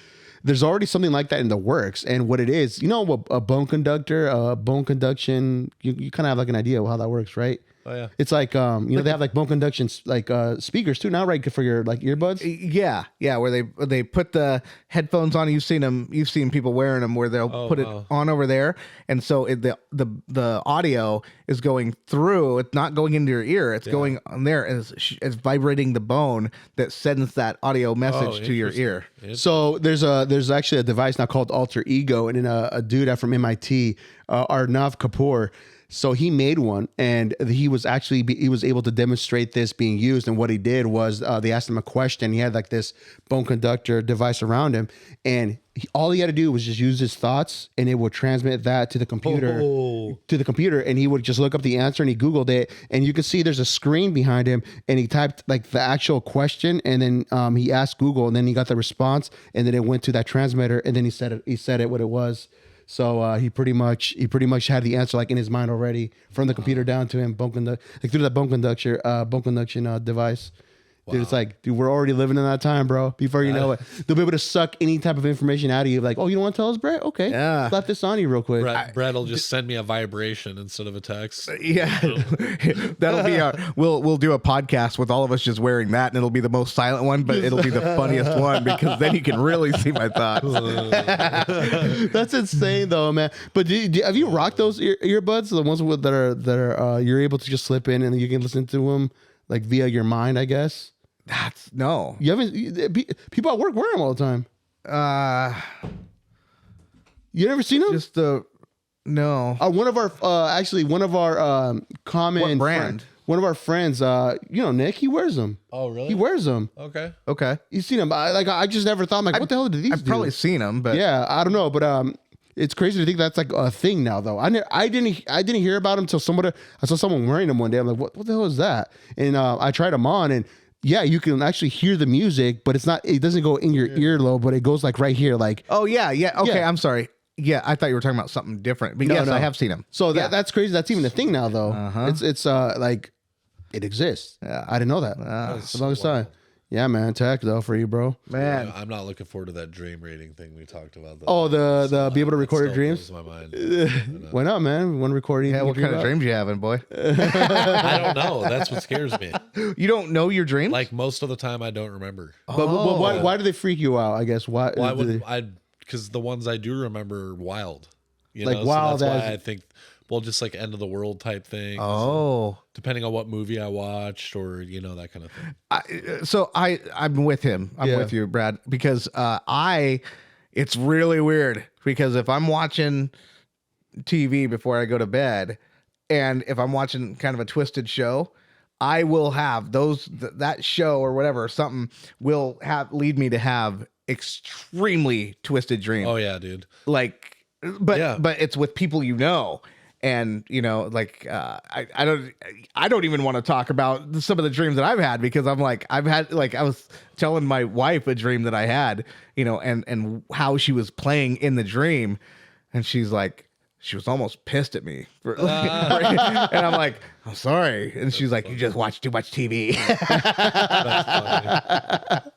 there's already something like that in the works. And what it is, a bone conductor, bone conduction, you kind of have like an idea of how that works, right? Oh yeah. It's like they have like bone conduction like speakers too now, right? For your like earbuds. Yeah, where they put the headphones on. You've seen people wearing them where they'll put it on over there, and so the audio is going through. It's not going into your ear. It's going on there as it's vibrating the bone that sends that audio message to your ear. So there's actually a device now called AlterEgo, and a dude from MIT, Arnav Kapoor. So he made one, and he was able to demonstrate this being used. And what he did was they asked him a question. He had like this bone conductor device around him, and all he had to do was just use his thoughts, and it would transmit that to the computer. And he would just look up the answer, and he Googled it, and you can see there's a screen behind him, and he typed like the actual question, and then he asked Google, and then he got the response, and then it went to that transmitter, and then he said it what it was. So he pretty much had the answer like in his mind already from the computer down to him through that bone conduction device. Wow. Dude, it's like, dude, we're already living in that time, bro. Before you know it, they'll be able to suck any type of information out of you. Like, oh, you don't want to tell us, Brett? Okay, slap this on you real quick. Brett will just send me a vibration instead of a text. Yeah, that'll be we'll do a podcast with all of us just wearing that, and it'll be the most silent one, but it'll be the funniest one because then you can really see my thoughts. That's insane, though, man. But have you rocked those earbuds? The ones that are you're able to just slip in and you can listen to them like via your mind, I guess. No. You haven't. People at work wear them all the time. You never seen them? No. One of our common what brand? one of our friends, Nick, he wears them. Oh, really? He wears them. Okay. Okay. You seen him? I just never thought. I'm like, what the hell did these I've do? probably seen them, but Yeah, I don't know, but it's crazy to think that's like a thing now, though. I didn't hear about them until I saw someone wearing them one day. I'm like, what the hell is that? And I tried them on, and yeah, you can actually hear the music, but it doesn't go in your earlobe, but it goes like right here, like. Oh yeah. Okay, Yeah. I'm sorry. Yeah, I thought you were talking about something different. But No, yes, no. I have seen them. So that's crazy. That's even a thing now, though. It's like it exists. I didn't know that. For the longest time. Yeah, man. Tech though for you, bro. Man. Yeah, I'm not looking forward to that dream rating thing we talked about. Though. Oh, the be able to record your dreams. Blows my mind. Why not, man? We want to record anything. Yeah, what you kind dream of about? dreams you having, boy? I don't know. That's what scares me. You don't know your dreams? Like most of the time, I don't remember. But why do they freak you out? I guess why? Why do they- would because the ones I do remember are wild. You Like know? wild So that's as- why I think. Well, just like end of the world type thing. Oh. Depending on what movie I watched, or that kind of thing. I'm with him. I'm Yeah. with you, Brad, because it's really weird because if I'm watching TV before I go to bed, and if I'm watching kind of a twisted show, I will have that show or whatever, something will lead me to have extremely twisted dreams. Oh yeah, dude. Like, but Yeah. it's with people and like I don't even want to talk about some of the dreams that I've had because I'm like I was telling my wife a dream that I had, and how she was playing in the dream, and she was almost pissed at me and I'm like, I'm sorry, and she's like, you just watch too much TV.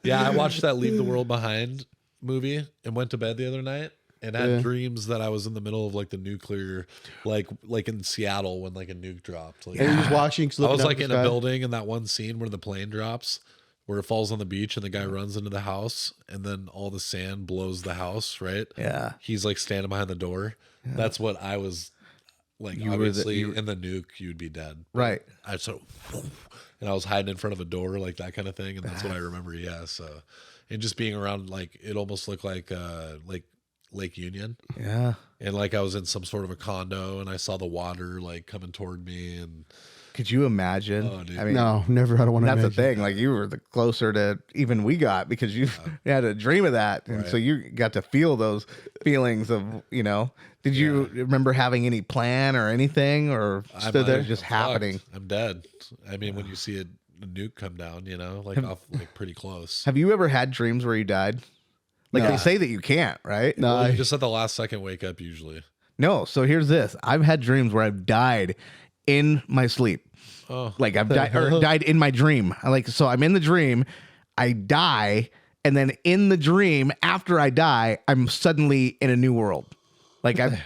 Yeah, I watched that Leave the World Behind movie and went to bed the other night and had dreams that I was in the middle of like the nuclear, like in Seattle when like a nuke dropped. Like, And you're just watching. I was like in a building in that one scene where the plane drops, where it falls on the beach and the guy runs into the house and then all the sand blows the house, right? Yeah. He's like standing behind the door. Yeah. That's what I was like. Obviously, in the nuke, you'd be dead. Right. And I was hiding in front of a door, like that kind of thing. And that's what I remember. Yeah. So, and just being around, like, it almost looked like Lake Union. Yeah. And like I was in some sort of a condo and I saw the water like coming toward me. And could you imagine? Oh, dude. I mean, No, never. I don't want to. that's the thing. Like you were the closer to even we got because you had a dream of that, and so you got to feel those feelings of Did you remember having any plan or anything, or stood there just happening? I'm dead. I mean, when you see a nuke come down, like off like pretty close. Have you ever had dreams where you died? Like they say that you can't, right? No, Well, you just at the last second wake up usually. No. So here's this: I've had dreams where I've died in my sleep. Oh, Like I've died in my dream. So I'm in the dream, I die, and then in the dream after I die, I'm suddenly in a new world. Like I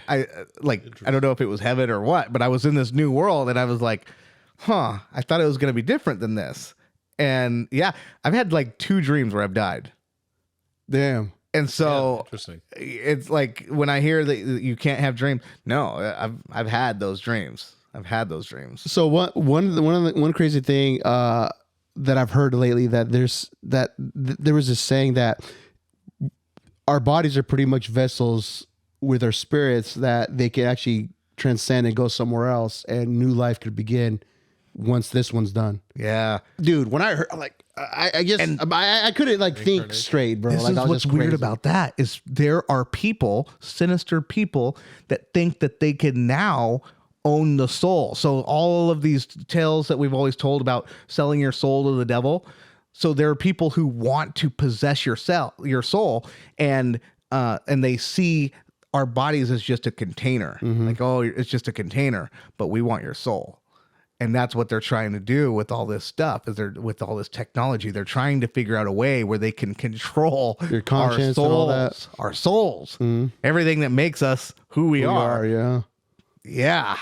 don't know if it was heaven or what, but I was in this new world and I was like, I thought it was going to be different than this. And yeah, I've had like 2 dreams where I've died. Damn. And so interesting. it's like when I hear that you can't have dreams, no, I've had those dreams. I've had those dreams. So one crazy thing that I've heard lately that there was this saying that our bodies are pretty much vessels with our spirits that they can actually transcend and go somewhere else, and new life could begin once this one's done. Yeah. Dude, when I heard, like, I guess I couldn't like think straight, bro. This Like, is I was what's just weird crazy. about that is there are people, sinister people, that think that they can now own the soul. So all of these tales that we've always told about selling your soul to the devil. So there are people who want to possess your soul, and they see our bodies as just a container. Like, oh, it's just a container, but we want your soul. And that's what they're trying to do with all this stuff. With all this technology, they're trying to figure out a way where they can control Your conscience and all that. our souls, everything that makes us who we are. Yeah. Yeah.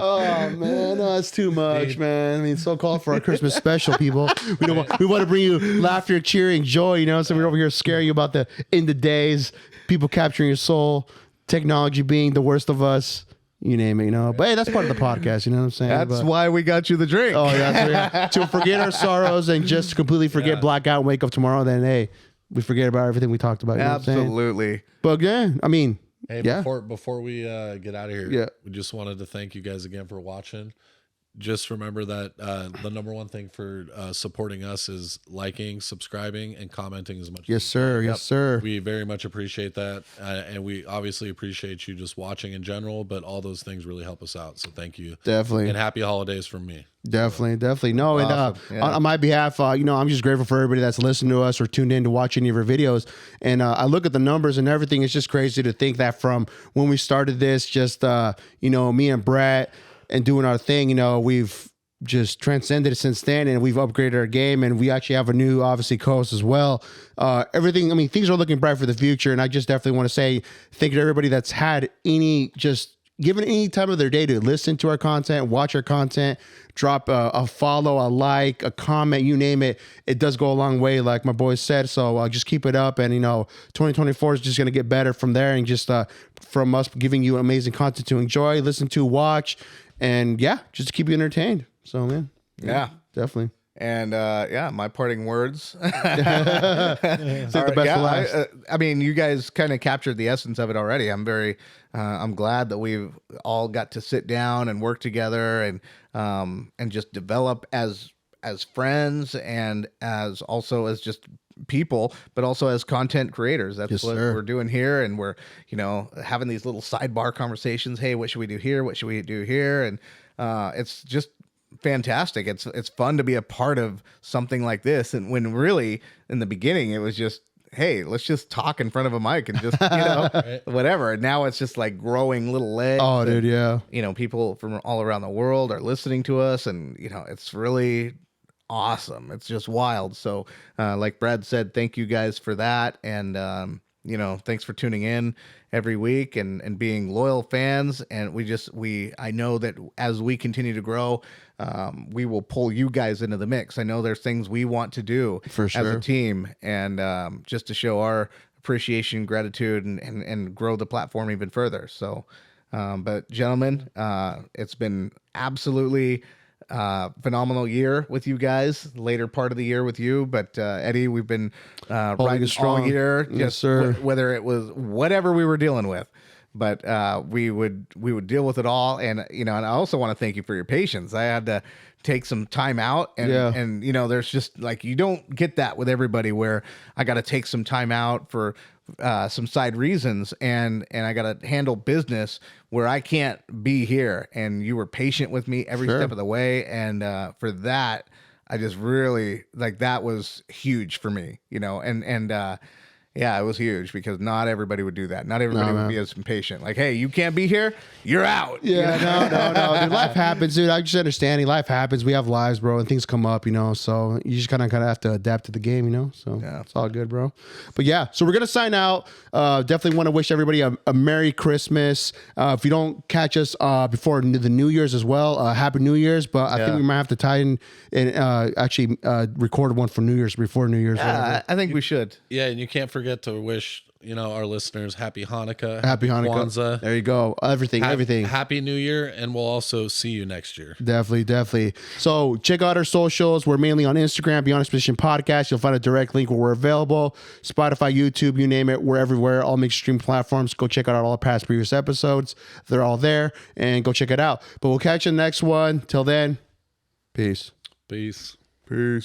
Oh man, no, that's too much, man. I mean, so called for our Christmas special, people. We want to bring you laughter, cheering, joy. So we're over here scaring you about the end of days, people capturing your soul, technology being the worst of us. You name it, But hey, that's part of the podcast. You know what I'm saying? That's why we got you the drink. Oh yeah, to forget our sorrows and just completely forget, blackout, and wake up tomorrow. Then hey, we forget about everything we talked about. You know what I'm saying? Absolutely. But yeah, I mean. Hey, Yeah. before we get out of here, we just wanted to thank you guys again for watching. just remember that the number one thing for supporting us is liking, subscribing, and commenting as much. Yes, sir. Yes, sir. We very much appreciate that, and we obviously appreciate you just watching in general. But all those things really help us out. So thank you. Definitely. And happy holidays from me. Definitely. No, Awesome. and on my behalf, I'm just grateful for everybody that's listening to us or tuned in to watch any of our videos. And I look at the numbers and everything. It's just crazy to think that from when we started this, just me and Brett and doing our thing, we've just transcended it since then, and we've upgraded our game, and we actually have a new, obviously, co-host as well. Everything, things are looking bright for the future, and I just definitely want to say thank you to everybody that's had given any time of their day to listen to our content, watch our content, drop a follow, a like, a comment, you name it. It does go a long way, like my boys said. So just keep it up. And, 2024 is just going to get better from there. And just from us giving you amazing content to enjoy, listen to, watch, and just to keep you entertained. So, man. Yeah. Definitely. And my parting words. Save the best for last. You guys kind of captured the essence of it already. I'm glad that we've all got to sit down and work together and just develop as friends and as just people, but also as content creators. That's what we're doing here, and we're having these little sidebar conversations. Hey, what should we do here? What should we do here? And it's just fantastic. It's fun to be a part of something like this. And when really in the beginning it was just, hey, let's just talk in front of a mic and just Right. whatever. And now it's just like growing little legs. Oh, and, dude, yeah. People from all around the world are listening to us, and it's really awesome. It's just wild. So like Brad said, thank you guys for that. And thanks for tuning in every week and being loyal fans. And I know that as we continue to grow, we will pull you guys into the mix. I know there's things we want to do For sure. as a team, and just to show our appreciation, gratitude, and grow the platform even further. So, but gentlemen, it's been absolutely phenomenal year with you guys, later part of the year with you, but Eddie, we've been riding strong all year, Yes, sir. whether it was whatever we were dealing with, but we would deal with it all. And and I also want to thank you for your patience. I had to take some time out, and there's just like, you don't get that with everybody, where I got to take some time out for some side reasons, and I got to handle business where I can't be here, and you were patient with me every Sure. step of the way. And for that, I just really, like, that was huge for me, it was huge, because not everybody would do that. Not everybody would be as impatient. Like, hey, you can't be here, you're out. Yeah, no. Dude, life happens, dude. I just understanding. Life happens. We have lives, bro, and things come up, So you just kind of have to adapt to the game, So it's all good, bro. But so we're gonna sign out. Definitely want to wish everybody a Merry Christmas. If you don't catch us before the New Year's as well, Happy New Year's. But I think we might have to tie in and actually record one for New Year's, before New Year's. Yeah, I think we should. Yeah, and you can't forget to wish our listeners Happy Hanukkah, Happy Hanukkah. Kwanzaa. There you go. Everything. Happy New Year, and we'll also see you next year. Definitely. So check out our socials. We're mainly on Instagram, Beyond Exposition Podcast. You'll find a direct link where we're available. Spotify, YouTube, you name it. We're everywhere. All major stream platforms. Go check out all our past previous episodes. They're all there, and go check it out. But we'll catch you in the next one. Till then, peace. Peace. Peace.